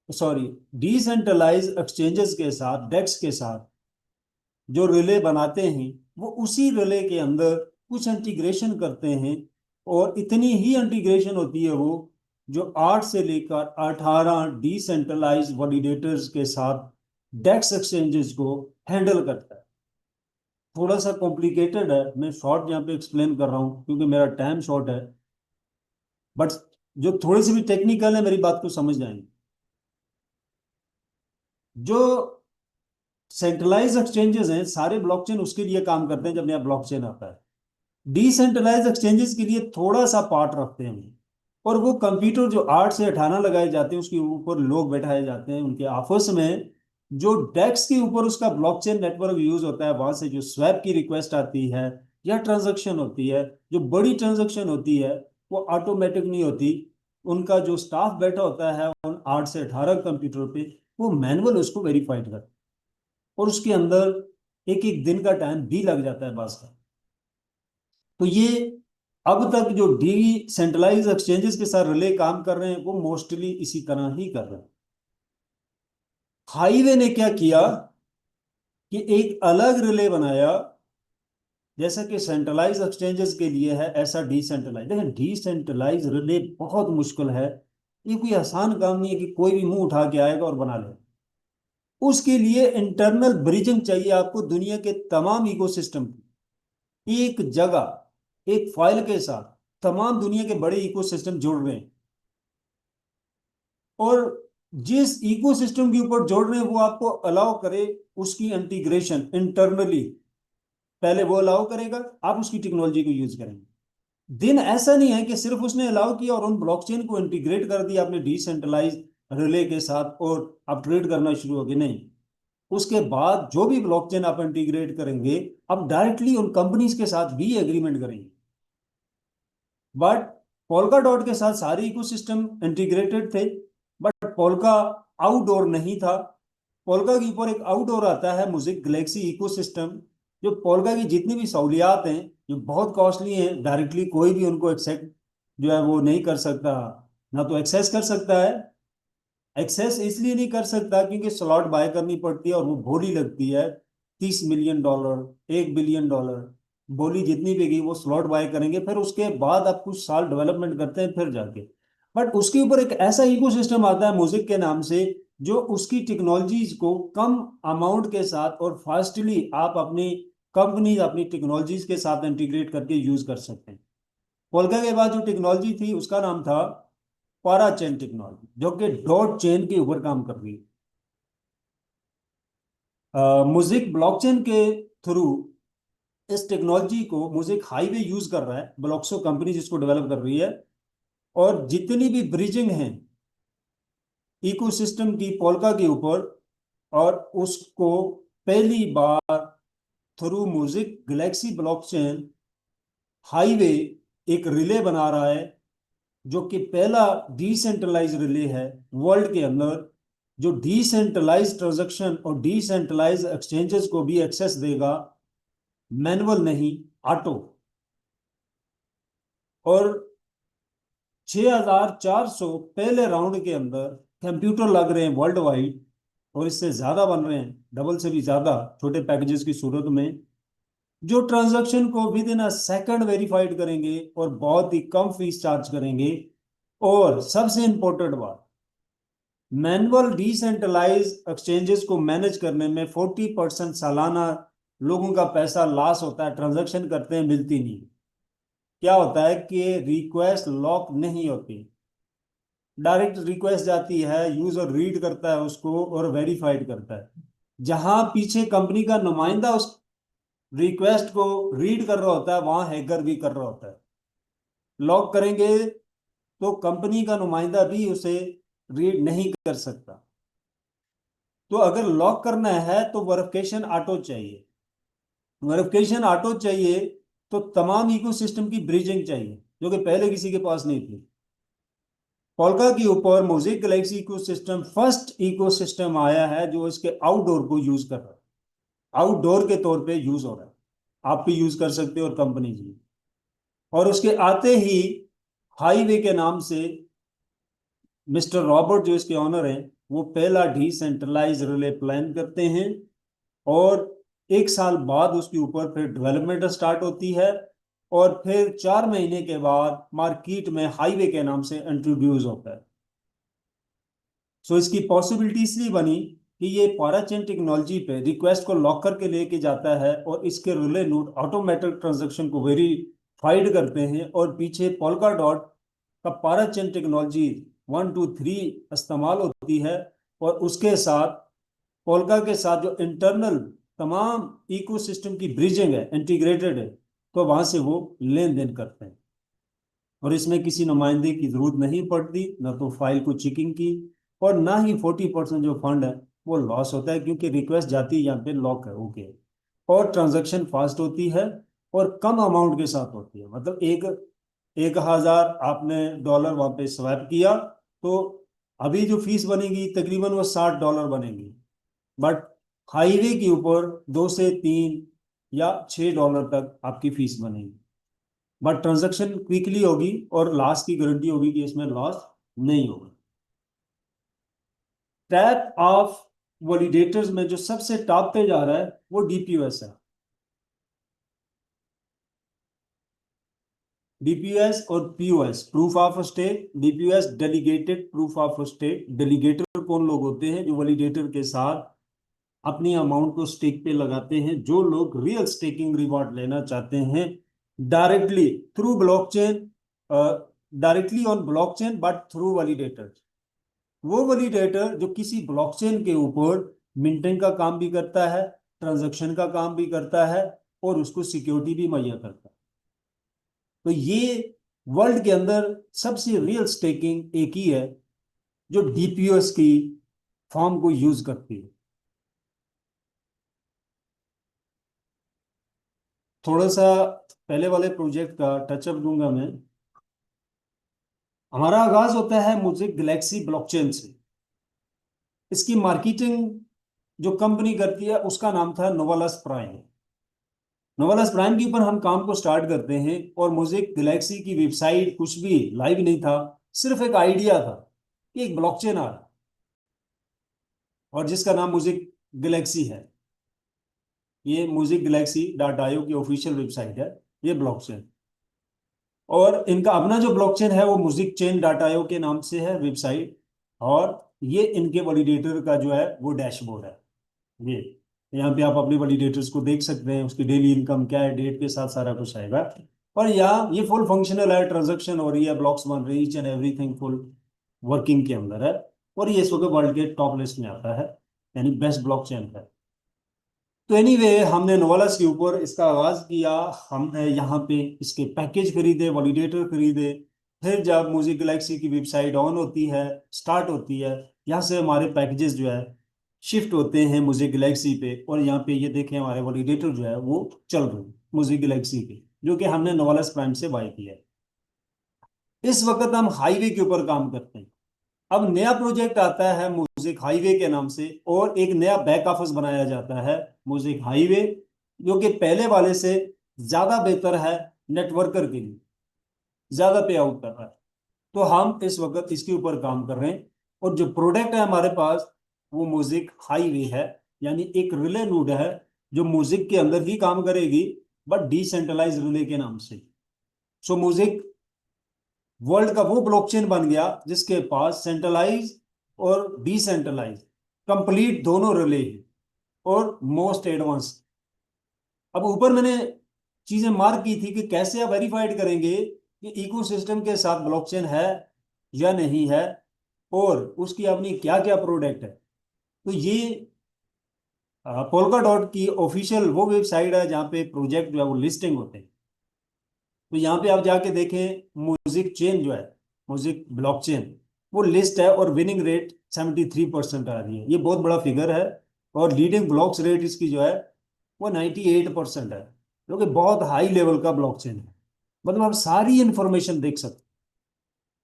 sorry, decentralize exchanges के साथ, डेक्स के साथ जो रिले बनाते हैं, वो उसी रिले के अंदर कुछ इंटीग्रेशन करते हैं, और इतनी ही इंटीग्रेशन होती है वो जो 8 से लेकर 18 डिसेंट्रलाइज वैलिडेटर्स के साथ डेक्स एक्सचेंजेस को हैंडल करता है। थोड़ा सा कॉम्प्लिकेटेड है, मैं शॉर्ट यहाँ पे एक्सप्लेन कर रहा हूँ क्योंकि मेरा टाइम शॉर्ट है, बट जो थोड़ी सी भी टेक्निकल है मेरी बात को समझ जाएंगे। जो सेंट्रलाइज एक्सचेंजेस हैं सारे ब्लॉकचेन उसके लिए काम करते हैं जब नया ब्लॉकचेन आता है। डिसेंट्रलाइज एक्सचेंजेस के लिए थोड़ा सा पार्ट रखते हैं, और वो कंप्यूटर जो 8 से 18 लगाए जाते हैं उसके ऊपर लोग बैठाए जाते हैं, उनके आपस में जो डेस्क के ऊपर उसका ब्लॉकचेन नेटवर्क यूज होता है, वहां से जो स्वैप की रिक्वेस्ट आती है या ट्रांजैक्शन होती है, जो बड़ी ट्रांजैक्शन होती है वो ऑटोमेटिक नहीं होती। उनका जो स्टाफ बैठा होता है उन 8 से 18 कंप्यूटर पे, वो मैनुअल उसको वेरीफाइड करता है, और उसके अंदर एक एक दिन का टाइम भी लग जाता है बास का। तो ये अब तक जो डिसेंट्रलाइज एक्सचेंजेस के साथ रिले काम कर रहे हैं वो मोस्टली इसी तरह ही कर रहे हैं। हाईवे ने क्या किया कि एक अलग रिले बनाया, जैसा कि सेंट्रलाइज एक्सचेंजेस के लिए है ऐसा डिसेंट्रलाइज। देखिए डिसेंट्रलाइज रिले बहुत मुश्किल है, ये कोई आसान काम नहीं है कि कोई भी मुंह उठा के आएगा और बना ले। उसके लिए इंटरनल ब्रिजिंग चाहिए आपको दुनिया के तमाम इकोसिस्टम की, एक जगह एक फाइल के साथ तमाम दुनिया के बड़े इकोसिस्टम जुड़ रहे हैं, और जिस इकोसिस्टम के ऊपर जोड़ रहे हैं वो आपको अलाउ करे उसकी इंटीग्रेशन इंटरनली, पहले वो अलाउ करेगा, आप उसकी टेक्नोलॉजी को यूज करेंगे। दिन ऐसा नहीं है कि सिर्फ उसने अलाउ किया और उन ब्लॉकचेन को इंटीग्रेट कर दिया आपने डिसेंट्रलाइज रिले के साथ और आप ट्रेड करना शुरू हो गए, नहीं। उसके बाद जो भी ब्लॉकचेन आप इंटीग्रेट करेंगे, आप डायरेक्टली उन कंपनीज के साथ भी एग्रीमेंट करेंगे। बट पोल्का डॉट के साथ सारे इकोसिस्टम इंटीग्रेटेड थे, बट पोल्का आउटडोर नहीं था। पोल्का के ऊपर एक आउटडोर आता है म्यूजिक गैलेक्सी इकोसिस्टम, जो पोल्का की जितनी भी सहूलियात हैं जो बहुत कॉस्टली हैं, डायरेक्टली कोई भी उनको एक्सेप्ट जो है वो नहीं कर सकता, ना तो एक्सेस कर सकता है। एक्सेस इसलिए नहीं कर सकता क्योंकि स्लॉट बाय करनी पड़ती है और वो बोली लगती है, $30 मिलियन, $1 बिलियन, बोली जितनी भी गई वो स्लॉट बाय करेंगे, फिर उसके बाद आप कुछ साल डेवलपमेंट करते हैं फिर जाके। बट उसके ऊपर एक ऐसा इकोसिस्टम आता है म्यूजिक के नाम से, जो उसकी टेक्नोलॉजीज को कम अमाउंट के साथ और फास्टली आप अपनी कंपनी अपनी टेक्नोलॉजीज के साथ इंटीग्रेट करके यूज कर सकते हैं। पोल्का के बाद जो टेक्नोलॉजी थी उसका नाम था पारा चेन टेक्नोलॉजी, जो कि डॉट चेन के ऊपर काम कर रही है। म्यूजिक ब्लॉकचेन के थ्रू इस टेक्नोलॉजी को म्यूजिक हाईवे यूज कर रहा है, ब्लॉक्सो कंपनी जिसको डेवलप कर रही है, और जितनी भी ब्रिजिंग है इकोसिस्टम की पोल्का के ऊपर, और उसको पहली बार through music galaxy blockchain highway एक रिले बना रहा है, जो कि पहला डिसेंट्रलाइज रिले है वर्ल्ड के अंदर, जो डिसेंट्रलाइज ट्रांजैक्शन और डिसेंट्रलाइज एक्सचेंजेस को भी एक्सेस देगा, मैनुअल नहीं, ऑटो। और 6400 पहले राउंड के अंदर कंप्यूटर लग रहे हैं वर्ल्ड वाइड, और इससे ज्यादा बन रहे हैं, डबल से भी ज्यादा छोटे पैकेजेस की सूरत में, जो ट्रांजैक्शन को with in a second verified करेंगे और बहुत ही कम फीस चार्ज करेंगे। और सबसे इंपॉर्टेंट बात, मैनुअल डिसेंट्रलाइज एक्सचेंजेस को मैनेज करने में 40% सालाना लोगों का पैसा लॉस होता है, ट्रांजैक्शन करते हैं मिलती नहीं। क्या होता है कि रिक्वेस्ट लॉक नहीं होती, डायरेक्ट रिक्वेस्ट जाती है, यूजर रीड करता है उसको और वेरीफाइड करता है, जहां पीछे कंपनी का नुमाइंदा उस रिक्वेस्ट को रीड कर रहा होता है वहां हैकर भी कर रहा होता है। लॉक करेंगे तो कंपनी का नुमाइंदा भी उसे रीड नहीं कर सकता। तो अगर लॉक करना है तो वेरिफिकेशन ऑटो चाहिए। वेरिफिकेशन ऑटो चाहिए तो तमाम इकोसिस्टम की ब्रिजिंग चाहिए, जो कि पहले किसी के पास नहीं थी। पोल्का के ऊपर mosaic Galaxy ecosystem first ecosystem आया है जो इसके आउटडोर को यूज कर रहा है, आउटडोर के तौर पे यूज हो रहा है। आप भी यूज कर सकते हो और कंपनी भी। और उसके आते ही हाईवे के नाम से मिस्टर रॉबर्ट जो इसके ऑनर हैं, वो पहला डिसेंट्रलाइज रिले प्लान करते हैं। और 1 साल बाद उसके ऊपर फिर डेवलपमेंट स्टार्ट होती है। और फिर 4 महीने के बाद मार्केट में हाईवे के नाम से इंट्रोड्यूस होता है। सो इसकी पॉसिबिलिटी इसलिए बनी कि ये पाराचेन टेक्नोलॉजी पे रिक्वेस्ट को लॉक करके लेके जाता है और इसके रिले नोड ऑटोमेटिक ट्रांजैक्शन को वेरीफाइड करते हैं, और पीछे पोल्का डॉट का पाराचेन टेक्नोलॉजी 1 2 3 इस्तेमाल होती है। और उसके साथ पोल्का के साथ जो इंटरनल तमाम इकोसिस्टम की ब्रिजिंग है, इंटीग्रेटेड है, तो वहां से वो लेन देन करते हैं। और इसमें किसी नुमाइंदे की जरूरत नहीं पड़ती, ना तो फाइल को चेकिंग की, और ना ही 40% जो फंड है वो लॉस होता है, क्योंकि रिक्वेस्ट जाती है यहाँ पे लॉक है, ओके। और ट्रांजैक्शन फास्ट होती है और कम अमाउंट के साथ होती है। मतलब 1,000 आपने डॉलर वहां पे स्वैप किया, तो अभी जो फीस बनेगी तकरीबन वो $60 बनेगी। बट हाईवे के ऊपर 2 से 3 या $6 तक आपकी फीस बनेगी। बट ट्रांजैक्शन क्विकली होगी और लॉस की गारंटी होगी कि इसमें लॉस नहीं होगा। टाइप ऑफ वैलिडेटर्स में जो सबसे टॉप पे जा रहा है वो डीपीओएस है। डीपीओएस और POS, proof of stake. DPOS delegated proof of stake. Delegator कौन लोग होते हैं? जो वैलिडेटर के साथ अपनी अमाउंट को स्टेक पे लगाते हैं, जो लोग रियल स्टेकिंग रिवॉर्ड लेना चाहते हैं directly through blockchain, directly on blockchain but through validator. वो वैलिडेटर जो किसी ब्लॉकचेन के ऊपर मिंटिंग का काम भी करता है, ट्रांजैक्शन का काम भी करता है, और उसको सिक्योरिटी भी मुहैया करता है। तो ये वर्ल्ड के अंदर सबसे रियल स्टेकिंग एक ही है जो डीपीओएस की फॉर्म को यूज करती है। थोड़ा सा पहले वाले प्रोजेक्ट का टचअप दूंगा मैं। हमारा आगाज होता है मोज़ेक गैलेक्सी ब्लॉकचेन से। इसकी मार्केटिंग जो कंपनी करती है उसका नाम था नोवालस प्राइम। नोवालस प्राइम के ऊपर हम काम को स्टार्ट करते हैं, और मोज़ेक गैलेक्सी की वेबसाइट कुछ भी लाइव नहीं था, सिर्फ एक आइडिया था कि एक ब्लॉकचेन आ रहा, और जिसका नाम मोज़ेक गैलेक्सी है। ये मोज़ेक गैलेक्सी डॉट आईओ की ऑफिशियल वेबसाइट है, ये ब्लॉकचेन। और इनका अपना जो ब्लॉकचेन है वो म्यूजिक चेन डाटा आयोग के नाम से है वेबसाइट। और ये इनके वैलिडेटर का जो है वो डैशबोर्ड है। ये यहाँ पे आप अपने वैलिडेटर्स को देख सकते हैं, उसकी डेली इनकम क्या है, डेट के साथ सारा कुछ आएगा। और यहाँ ये फुल फंक्शनल है, ट्रांजेक्शन हो रही है, ब्लॉक्स बन रही है, each and everything full working के अंदर है। और ये इस वक्त वर्ल्ड के टॉप लिस्ट में आता है, यानी बेस्ट ब्लॉकचेन है। तो एनीवे हमने नोवालस के ऊपर इसका आगाज किया। हमने यहाँ पे इसके पैकेज खरीदे, वैलिडेटर खरीदे। फिर जब म्यूजिक गैलेक्सी की वेबसाइट ऑन होती है, स्टार्ट होती है, यहाँ से हमारे पैकेजेस जो है शिफ्ट होते हैं म्यूजिक गैलेक्सी पे। और यहाँ पे ये देखें हमारे वैलिडेटर जो है वो चल रहे हैं म्यूजिक गैलेक्सी पे, जो कि हमने नोवालस प्राइम से बाय किया है। इस वक्त हम हाईवे के ऊपर काम करते हैं। अब नया प्रोजेक्ट आता है म्यूजिक हाईवे के नाम से, और एक नया बैक ऑफिस बनाया जाता है म्यूजिक हाईवे, जो कि पहले वाले से ज्यादा बेहतर है, नेटवर्कर के लिए ज्यादा पे आउट कर रहा है। तो हम इस वक्त इसके ऊपर काम कर रहे हैं। और जो प्रोडक्ट है हमारे पास वो म्यूजिक हाईवे है, यानी एक रिले नोड है जो म्यूजिक के अंदर ही काम करेगी, बट डिसेंट्रलाइज रिले के नाम से। सो म्यूजिक वर्ल्ड का वो ब्लॉकचेन बन गया जिसके पास सेंट्रलाइज और डिसेंट्रलाइज कंप्लीट दोनों रिले हैं, और मोस्ट एडवांस। अब ऊपर मैंने चीजें मार्क की थी कि कैसे आप वेरीफाइड करेंगे कि इकोसिस्टम के साथ ब्लॉकचेन है या नहीं है, और उसकी अपनी क्या क्या प्रोडक्ट है। तो ये पोल्का डॉट की ऑफिशियल वो वेबसाइट है जहाँ पे प्रोजेक्ट जो है वो लिस्टिंग होते हैं। तो यहाँ पे आप जाके देखें म्यूजिक चेन जो है, म्यूजिक ब्लॉकचेन, वो लिस्ट है, और विनिंग रेट 73% आ रही है, ये बहुत बड़ा फिगर है। और लीडिंग ब्लॉक्स रेट इसकी जो है वो 98% है, जो कि बहुत हाई लेवल का ब्लॉकचेन है। मतलब आप सारी इंफॉर्मेशन देख सकते हैं।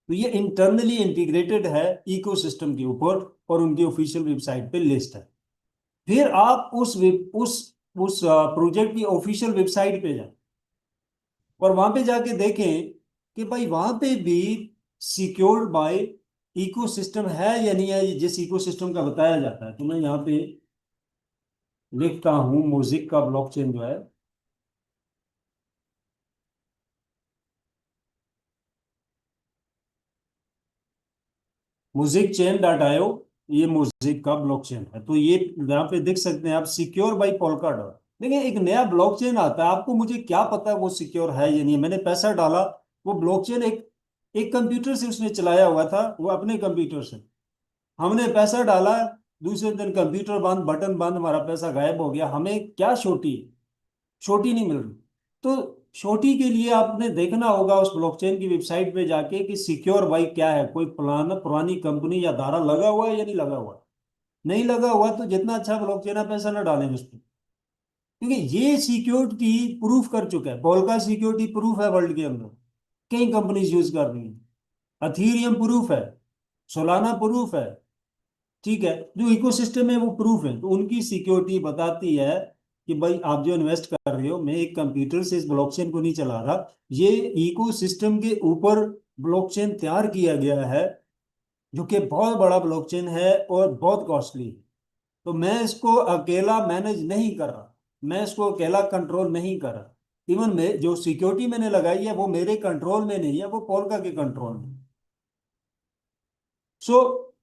तो ये इंटरनली इंटीग्रेटेड है इकोसिस्टम के ऊपर, और उनकी ऑफिशियल वेबसाइट पे लिस्ट है। फिर आप उस प्रोजेक्ट की ऑफिशियल वेबसाइट पे जाएं और वहां पे जाके देखें कि भाई वहां पे भी सिक्योर्ड बाय इकोसिस्टम है या नहीं है, जिस इकोसिस्टम का बताया जाता है। तो मैं यहाँ पे लिखता हूँ म्यूजिक का ब्लॉकचेन जो है, म्यूजिक चेन डॉट आयो, ये म्यूजिक का ब्लॉकचेन है। तो ये यहाँ पे देख सकते हैं आप, सिक्योर बाई पोल्का डॉट। देखिए एक नया ब्लॉकचेन आता है, आपको मुझे क्या पता है वो सिक्योर है या नहीं। मैंने पैसा डाला, वो ब्लॉकचेन एक एक कंप्यूटर से उसने चलाया हुआ था, वो अपने कंप्यूटर से। हमने पैसा डाला, दूसरे दिन कंप्यूटर बंद, बटन बंद, हमारा पैसा गायब हो गया। हमें क्या छोटी, छोटी नहीं मिल रही। तो छोटी के लिए आपने देखना होगा उस ब्लॉकचेन की वेबसाइट पे जाके कि सिक्योर बाई क्या है, कोई पुरानी कंपनी या धारा लगा हुआ है या नहीं लगा हुआ। नहीं लगा हुआ तो जितना अच्छा ब्लॉकचेन है, पैसा ना डालें उस पर। क्योंकि ये सिक्योरिटी प्रूफ कर चुका है, पोल का सिक्योरिटी प्रूफ है वर्ल्ड के अंदर, कई कंपनीज यूज कर रही हैं। अथीरियम प्रूफ है, सोलाना प्रूफ है, ठीक है। जो इकोसिस्टम है वो प्रूफ है। तो उनकी सिक्योरिटी बताती है कि भाई आप जो इन्वेस्ट कर रहे हो, मैं एक कंप्यूटर से इस ब्लॉकचेन को नहीं चला रहा, ये इकोसिस्टम के ऊपर ब्लॉकचेन तैयार किया गया है, जो कि बहुत बड़ा ब्लॉकचेन है और बहुत कॉस्टली है। तो मैं इसको अकेला मैनेज नहीं कर रहा, मैं इसको अकेला कंट्रोल नहीं कर रहा। इवन में जो सिक्योरिटी मैंने लगाई है वो मेरे कंट्रोल में नहीं है, वो पोल्का के कंट्रोल में। सो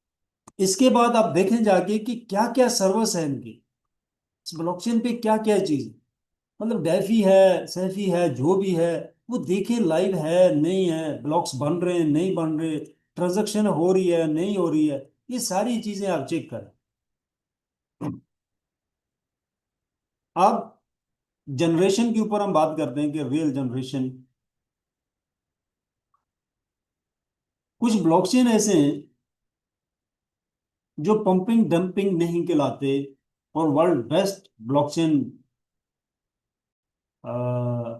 इसके बाद आप देखें जाके कि क्या क्या सर्विस है इनकी, इस ब्लॉकचेन पे क्या क्या चीज, मतलब डेफी है, सैफी है, जो भी है वो देखें, लाइव है नहीं है, ब्लॉक्स बन रहे हैं नहीं बन रहे, ट्रांजैक्शन हो रही है नहीं हो रही है, ये सारी चीजें आप चेक करें। अब जनरेशन के ऊपर हम बात करते हैं कि रियल जनरेशन, कुछ ब्लॉकचेन ऐसे हैं जो पंपिंग डंपिंग नहीं कहलाते और वर्ल्ड बेस्ट ब्लॉकचेन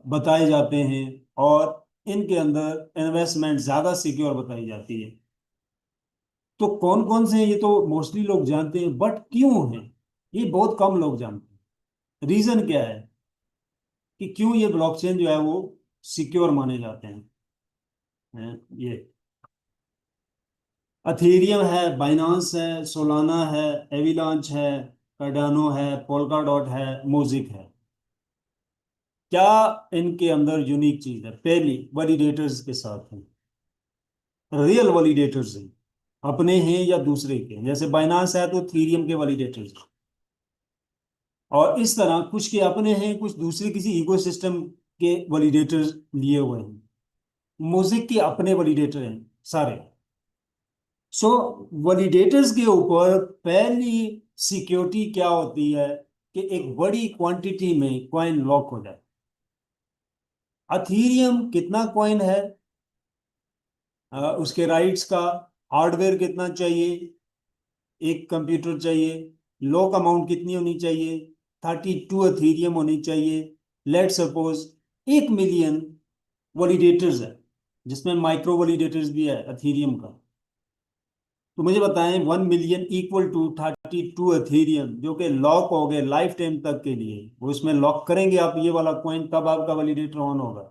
बताए जाते हैं, और इनके अंदर इन्वेस्टमेंट ज्यादा सिक्योर बताई जाती है। तो कौन कौन से हैं, ये तो मोस्टली लोग जानते हैं, बट क्यों है ये बहुत कम लोग जानते हैं। रीजन क्या है कि क्यों ये ब्लॉकचेन जो है वो सिक्योर माने जाते ये अथेरियम है, बाइनांस है, सोलाना है, एविलांच है, कार्डानो है, पोल्का डॉट है, मोजिक है। क्या इनके अंदर यूनिक चीज है? पहली, वैलिडेटर्स के साथ है, रियल वैलिडेटर्स हैं, अपने हैं या दूसरे के हैं। जैसे बाइनांस है तो थीरियम के वैलिडेटर्स, और इस तरह कुछ के अपने हैं, कुछ दूसरे किसी इकोसिस्टम के वैलिडेटर्स लिए हुए हैं। मोज़ेक के अपने वैलिडेटर हैं सारे। सो वैलिडेटर्स के ऊपर पहली सिक्योरिटी क्या होती है कि एक बड़ी क्वांटिटी में कॉइन लॉक हो जाए। अथीरियम कितना कॉइन है, उसके राइट्स का, हार्डवेयर कितना चाहिए, एक कंप्यूटर चाहिए, लॉक अमाउंट कितनी होनी चाहिए, 32 अथीरियम होनी चाहिए। लेट सपोज 1 मिलियन वैलिडेटर्स है, जिसमें माइक्रो वैलिडेटर्स भी है अथीरियम का। तो मुझे बताएं 1 मिलियन इक्वल टू 32 अथीरियम, जो कि लॉक हो गए लाइफ टाइम तक के लिए। वो इसमें लॉक करेंगे आप ये वाला कॉइन, तब आपका वैलिडेटर ऑन होगा।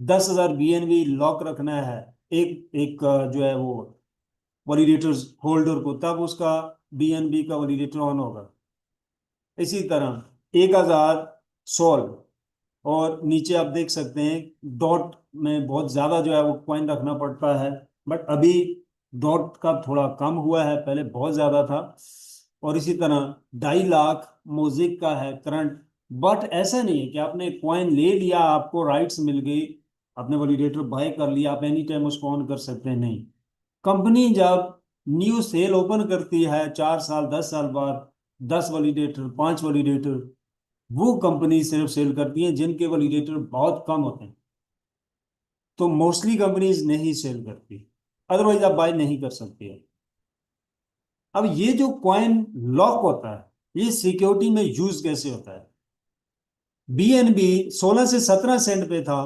10,000 BNB लॉक रखना है एक एक जो है वो वैलिडेटर्स होल्डर को, तब उसका BNB का वैलिडेटर ऑन होगा। इसी तरह 1,000 और नीचे आप देख सकते हैं डॉट में बहुत ज्यादा जो है वो कॉइन रखना पड़ता है, बट अभी डॉट का थोड़ा कम हुआ है, पहले बहुत ज्यादा था। और इसी तरह 2.5 लाख मोजिक का है करंट। बट ऐसा नहीं है कि आपने कॉइन ले लिया, आपको राइट्स मिल गई, आपने वैलिडेटर बाय कर लिया, आप एनी टाइम उसको ऑन कर सकते हैं, नहीं। कंपनी जब न्यू सेल ओपन करती है 4 साल 10 साल बाद, 10 वैलिडेटर, 5 वैलिडेटर, वो कंपनी सिर्फ सेल करती हैं जिनके वैलिडेटर बहुत कम होते हैं। तो मोस्टली कंपनीज नहीं सेल करती, अदरवाइज आप बाय नहीं कर सकते हैं। अब ये जो कॉइन लॉक होता है, ये सिक्योरिटी में यूज कैसे होता है? बीएनबी 16 से 17 सेंट पे था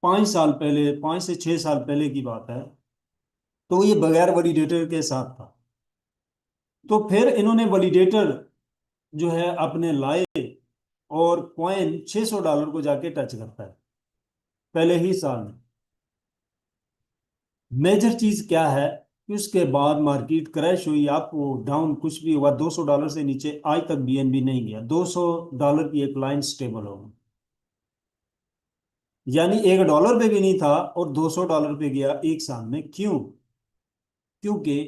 5 साल पहले, 5 से 6 साल पहले की बात है। तो ये बगैर वैलिडेटर के साथ था। तो फिर इन्होंने वैलिडेटर जो है अपने लाए, और कॉइन $600 को जाके टच करता है पहले ही साल में। मेजर चीज क्या है कि उसके बाद मार्केट क्रैश हुई, आपको डाउन कुछ भी हुआ, $200 से नीचे आज तक बीएनबी नहीं गया। $200 की एक लाइन स्टेबल होगी, यानी $1 पे भी नहीं था और $200 पे गया एक साल में। क्यों? क्योंकि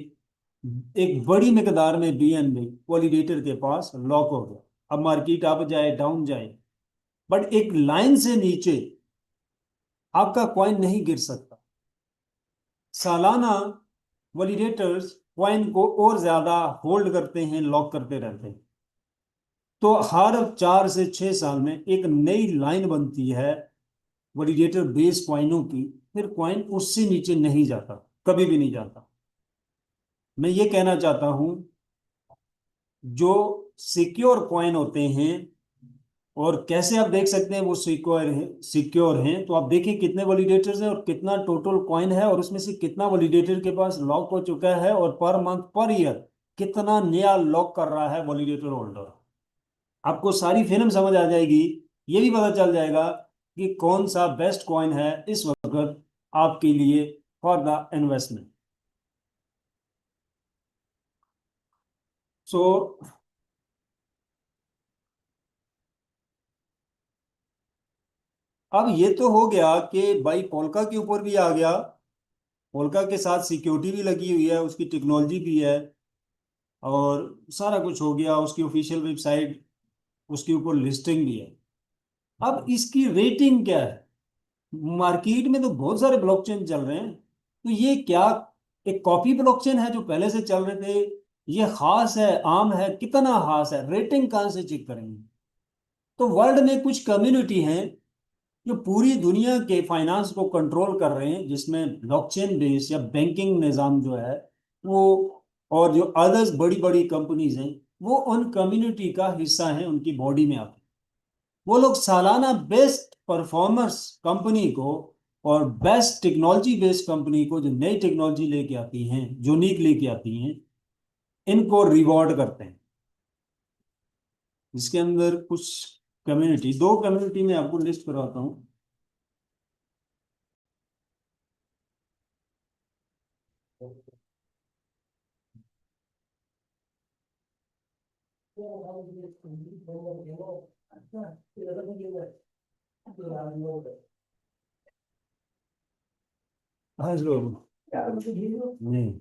एक बड़ी मकदार में बीएनबी वॉलिडेटर के पास लॉक हो गया। अब मार्केट अप जाए डाउन जाए, बट एक लाइन से नीचे आपका कॉइन नहीं गिर सकता। सालाना वैलिडेटर्स कॉइन को और ज्यादा होल्ड करते हैं, लॉक करते रहते हैं। तो हर 4 से 6 साल में एक नई लाइन बनती है वैलिडेटर बेस कॉइनों की, फिर कॉइन उससे नीचे नहीं जाता, कभी भी नहीं जाता। मैं ये कहना चाहता हूं, जो सिक्योर कॉइन होते हैं, और कैसे आप देख सकते हैं वो सिक्योर है, सिक्योर हैं, तो आप देखिए कितने वैलिडेटर्स हैं और कितना टोटल कॉइन है, और उसमें से कितना वैलिडेटर के पास लॉक हो चुका है, और पर मंथ पर ईयर कितना नया लॉक कर रहा है वैलिडेटर होल्डर। आपको सारी फिल्म समझ आ जाएगी। ये भी पता चल जाएगा कि कौन सा बेस्ट कॉइन है इस वक्त आपके लिए फॉर द इन्वेस्टमेंट। सो अब ये तो हो गया कि भाई पोल्का के ऊपर भी आ गया, पोल्का के साथ सिक्योरिटी भी लगी हुई है, उसकी टेक्नोलॉजी भी है, और सारा कुछ हो गया, उसकी ऑफिशियल वेबसाइट, उसके ऊपर लिस्टिंग भी है। अब इसकी रेटिंग क्या है? मार्केट में तो बहुत सारे ब्लॉकचेन चल रहे हैं, तो ये क्या एक कॉपी ब्लॉकचेन है जो पहले से चल रहे थे? ये खास है, आम है, कितना खास है, रेटिंग कहाँ से चेक करेंगे? तो वर्ल्ड में कुछ कम्युनिटी हैं जो पूरी दुनिया के फाइनेंस को कंट्रोल कर रहे हैं, जिसमें ब्लॉकचेन बेस या बैंकिंग निज़ाम जो है वो, और जो अदर्स बड़ी बड़ी कंपनीज हैं, वो उन कम्युनिटी का हिस्सा हैं, उनकी बॉडी में आते हैं। वो लोग सालाना बेस्ट परफॉर्मर्स कंपनी को और बेस्ट टेक्नोलॉजी बेस्ड कंपनी को, जो नई टेक्नोलॉजी लेके आती हैं, यूनिक लेके आती हैं, इनको रिवॉर्ड करते हैं। जिसके अंदर कुछ कम्युनिटी, दो कम्युनिटी में आपको लिस्ट करवाता हूँ। हाँ जरूर। नहीं।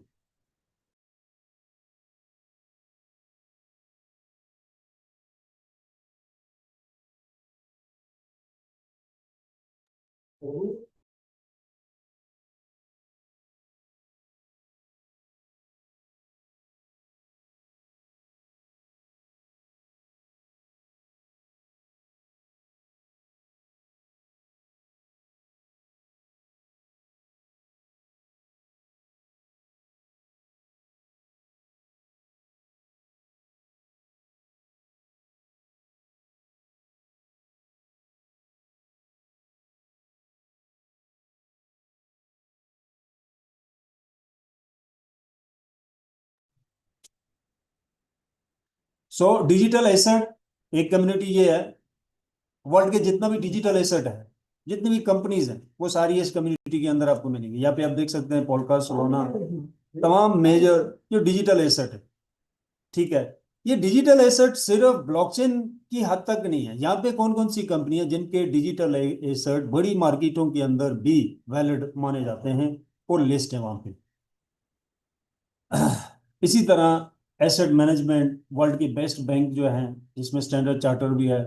सो डिजिटल एसेट एक कम्युनिटी ये है। वर्ल्ड के जितना भी डिजिटल एसेट है, जितनी भी कंपनीज हैं, वो सारी इस कम्युनिटी के अंदर आपको मिलेंगी। यहाँ पे आप देख सकते हैं पोल्का, सोलोना, तमाम मेजर जो डिजिटल एसेट है। ठीक है। ये डिजिटल एसेट सिर्फ ब्लॉकचेन की हद तक नहीं है। यहाँ पे कौन कौन सी कंपनियां जिनके डिजिटल एसेट बड़ी मार्केटों के अंदर भी वैलिड माने जाते हैं, और लिस्ट है वहां पे। इसी तरह एसेट मैनेजमेंट, वर्ल्ड की बेस्ट बैंक जो है, जिसमें स्टैंडर्ड चार्टर भी है,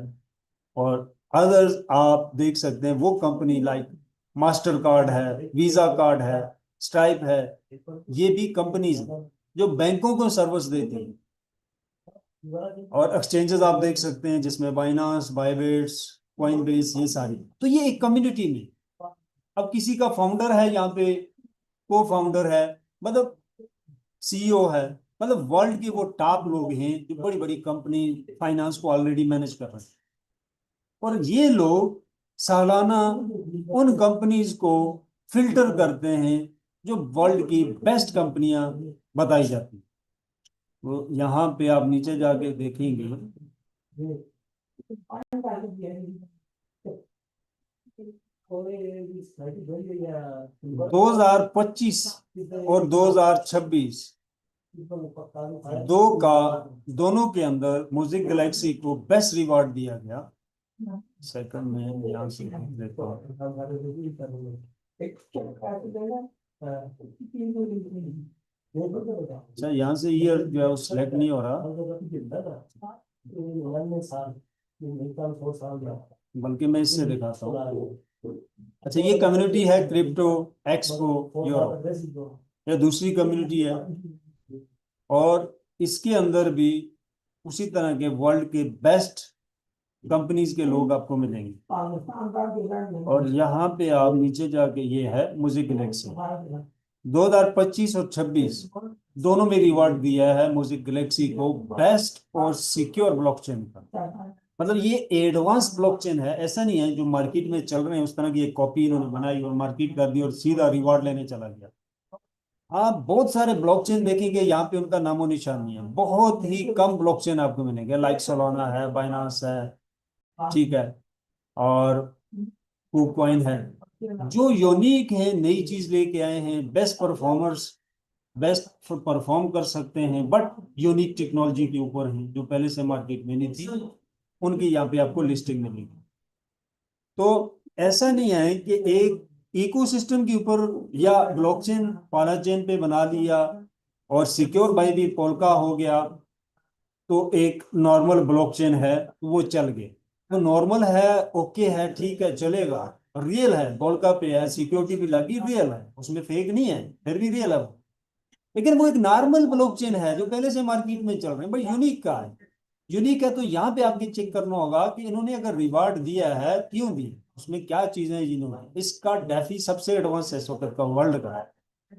और अदर्स आप देख सकते हैं, वो कंपनी लाइक मास्टर कार्ड है, वीजा कार्ड है, स्ट्राइप है, ये भी कंपनीज जो बैंकों को सर्विस देती हैं। और एक्सचेंजेस आप देख सकते हैं, जिसमें बाइनांस, बाइबिट्स, कॉइनबेस, ये सारी। तो ये एक कम्युनिटी में, अब किसी का फाउंडर है यहाँ पे, को फाउंडर है, मतलब सीईओ है, मतलब वर्ल्ड के वो टॉप लोग हैं जो बड़ी बड़ी कंपनी फाइनेंस को ऑलरेडी मैनेज कर रहे हैं। और ये लोग सालाना उन कंपनीज को फिल्टर करते हैं जो वर्ल्ड की बेस्ट कंपनियां बताई जाती हैं। तो यहाँ पे आप नीचे जाके देखेंगे 2025 और 2026 दोनों के अंदर म्यूजिक गैलेक्सी को बेस्ट रिवॉर्ड दिया गया। सेकंड में यहाँ से देखो, अच्छा यहाँ से ईयर जो है वो सिलेक्ट नहीं हो रहा, बल्कि मैं इससे दिखाता हूँ। अच्छा ये कम्युनिटी है क्रिप्टो एक्सपो यूरोप, या दूसरी कम्युनिटी है, और इसके अंदर भी उसी तरह के वर्ल्ड के बेस्ट कंपनीज के लोग आपको मिलेंगे। और यहाँ पे आप नीचे जाके, ये है म्यूजिक गैलेक्सी 2025 और 26 दोनों में रिवॉर्ड दिया है म्यूजिक गैलेक्सी को बेस्ट और सिक्योर ब्लॉकचेन का। मतलब ये एडवांस ब्लॉकचेन है, ऐसा नहीं है जो मार्केट में चल रहे हैं उस तरह की एक कॉपी इन्होंने बनाई और मार्केट कर दी और सीधा रिवॉर्ड लेने चला गया। आप बहुत सारे ब्लॉकचेन देखेंगे यहाँ पे उनका नामो निशान नहीं है, बहुत ही कम ब्लॉकचेन आपको मिलेंगे, लाइक सोलाना है, बाइनांस है, ठीक है, और कुकॉइन है, जो यूनिक है, नई चीज लेके आए हैं, बेस्ट परफॉर्मर्स, बेस्ट परफॉर्म कर सकते हैं, बट यूनिक टेक्नोलॉजी के ऊपर हैं जो पहले से मार्केट में नहीं थी, उनकी यहाँ पे आपको लिस्टिंग मिलेगी। तो ऐसा नहीं है कि एक इकोसिस्टम के ऊपर या ब्लॉकचेन पालाचेन पे बना लिया और सिक्योर बाय भी पोल्का हो गया तो एक नॉर्मल ब्लॉकचेन है तो वो चल गए, तो नॉर्मल है, ओके है, ठीक है, चलेगा, रियल है, पोल्का पे है, सिक्योरिटी भी लगी, रियल है, उसमें फेक नहीं है, फिर भी रियल है वो। लेकिन वो एक नॉर्मल ब्लॉकचेन है जो पहले से मार्केट में चल रहे हैं, भाई यूनिक का है, यूनिक है, तो यहाँ पे आपके चेक करना होगा कि इन्होंने अगर रिवार्ड दिया है क्यों दिया, उसमें क्या चीजें हैं जिन्होंने, इसका डेफी सबसे एडवांस है इस वक्त का वर्ल्ड का है,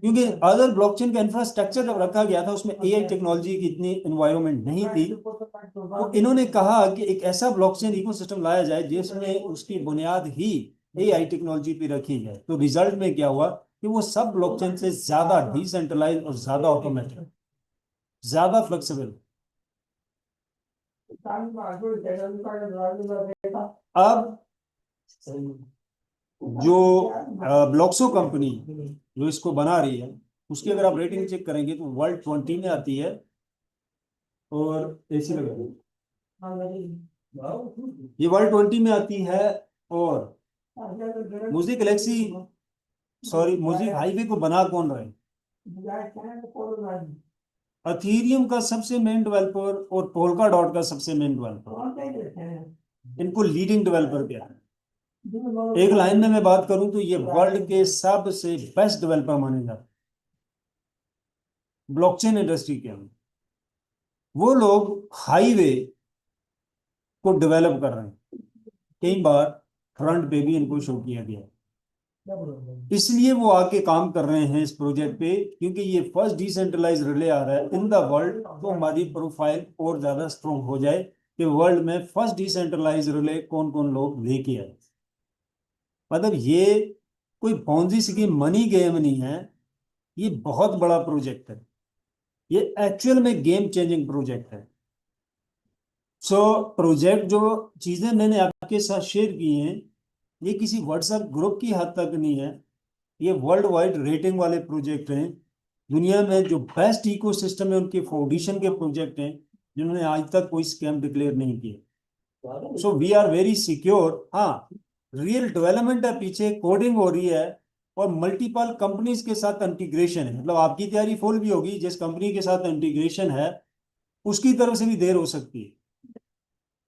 क्योंकि अदर ब्लॉकचेन का इंफ्रास्ट्रक्चर जब रखा गया था उसमें एआई टेक्नोलॉजी की इतनी इन्वायरमेंट नहीं थी, तो इन्होंने कहा कि एक ऐसा ब्लॉकचेन इकोसिस्टम लाया जाए जिसमें उसकी बुनियाद ही एआई टेक्नोलॉजी पे रखी जाए। तो रिजल्ट में क्या हुआ कि वो सब ब्लॉकचेन से ज्यादा डिसेंट्रलाइज और ज्यादा ऑटोमेटेड, ज्यादा फ्लेक्सिबल। अब जो ब्लॉक्सो कंपनी जो इसको बना रही है उसकी अगर आप रेटिंग चेक करेंगे तो वर्ल्ड 20 में आती है, और ऐसी लगा ये वर्ल्ड 20 में आती है, और music Galaxy, sorry music highway को बना कौन रहा है, अथीरियम का सबसे मेन डेवलपर और पोल्का डॉट का सबसे मेन डेवलपर, इनको लीडिंग डेवलपर क्या है। एक लाइन में मैं बात करूं तो ये वर्ल्ड के सबसे बेस्ट डेवलपर माने जाते हैं ब्लॉकचेन इंडस्ट्री के अंदर। वो लोग हाईवे को डेवलप कर रहे हैं, कई बार फ्रंट पे भी इनको शो किया गया, इसलिए वो आके काम कर रहे हैं इस प्रोजेक्ट पे, क्योंकि ये फर्स्ट डिसेंट्रलाइज रिले आ रहा है इन द वर्ल्ड, तो हमारी प्रोफाइल और ज्यादा स्ट्रॉन्ग हो जाए कि वर्ल्ड में फर्स्ट डिसेंट्रलाइज रिले कौन कौन लोग लेके आए। मतलब ये कोई पॉन्जी स्कीम मनी गेम नहीं है, ये बहुत बड़ा प्रोजेक्ट है, ये एक्चुअल में गेम चेंजिंग प्रोजेक्ट है। सो प्रोजेक्ट जो चीजें मैंने आपके साथ शेयर की हैं ये किसी व्हाट्सएप ग्रुप की हद तक नहीं है, ये वर्ल्ड वाइड रेटिंग वाले प्रोजेक्ट हैं, दुनिया में जो बेस्ट इकोसिस्टम है उनके फाउंडेशन के प्रोजेक्ट हैं जिन्होंने आज तक कोई स्कैम डिक्लेयर नहीं किया। So we are very secure. हाँ, रियल डेवलपमेंट है, पीछे कोडिंग हो रही है और मल्टीपल कंपनीज के साथ इंटीग्रेशन है, मतलब आपकी तैयारी फुल भी होगी, जिस कंपनी के साथ इंटीग्रेशन है उसकी तरफ से भी देर हो सकती है।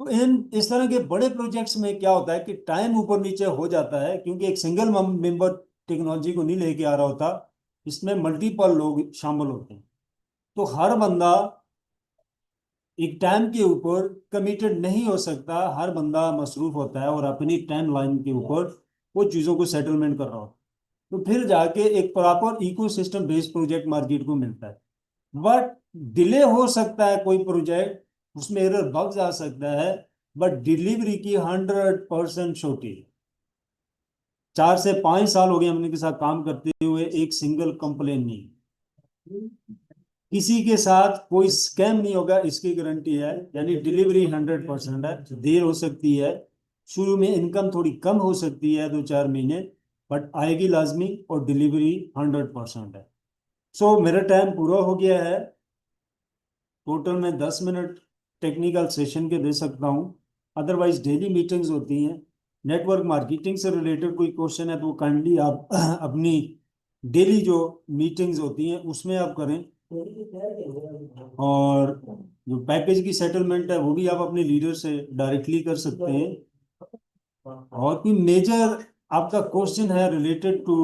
तो इन इस तरह के बड़े प्रोजेक्ट्स में क्या होता है कि टाइम ऊपर नीचे हो जाता है, क्योंकि एक सिंगल मेंबर टेक्नोलॉजी को नहीं लेके आ रहा होता, इसमें मल्टीपल लोग शामिल होते हैं, तो हर बंदा एक टाइम के ऊपर कमिटेड नहीं हो सकता, हर बंदा मसरूफ होता है और अपनी टाइम लाइन के ऊपर वो चीज़ों को सेटलमेंट कर रहा होता है, तो फिर जाके एक proper ecosystem based project market को मिलता है। बट डिले हो सकता है कोई प्रोजेक्ट, उसमें एरर बग्स आ सकता है, बट डिलीवरी की 100% श्योरिटी। 4 से 5 साल हो गए हमने के साथ काम करते हुए, एक सिंगल कंप्लेन नहीं, किसी के साथ कोई स्कैम नहीं होगा, इसकी गारंटी है। यानी डिलीवरी 100% है। देर हो सकती है, शुरू में इनकम थोड़ी कम हो सकती है 2-4 महीने, बट आएगी लाजमी, और डिलीवरी 100% है। सो मेरा टाइम पूरा हो गया है। टोटल मैं 10 मिनट टेक्निकल सेशन के दे सकता हूँ, अदरवाइज डेली मीटिंग्स होती हैं। नेटवर्क मार्केटिंग से रिलेटेड कोई क्वेश्चन है तो काइंडली आप अपनी डेली जो मीटिंग्स होती हैं उसमें आप करें। और जो पैकेज की सेटलमेंट है वो भी आप अपने लीडर से डायरेक्टली कर सकते हैं। और कोई मेजर आपका क्वेश्चन है related to,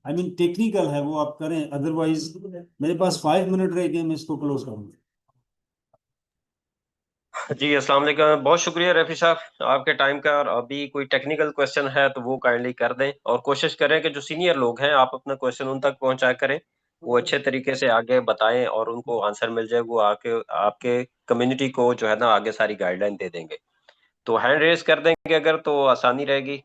I mean technical है, वो आप करें, अदरवाइज मेरे पास 5 मिनट रह गए, मैं इसको क्लोज करूँगा। जी अस्सलाम वालेकुम, बहुत शुक्रिया रफी साहब आपके टाइम का। और अभी कोई टेक्निकल क्वेश्चन है तो वो काइंडली कर दें, और कोशिश करें कि जो सीनियर लोग हैं आप अपना क्वेश्चन उन तक पहुंचाया करें, वो अच्छे तरीके से आगे बताएं और उनको आंसर मिल जाए, वो आके आपके कम्युनिटी को जो है ना आगे सारी गाइडलाइन दे देंगे। तो हैंड रेज कर देंगे अगर, तो आसानी रहेगी।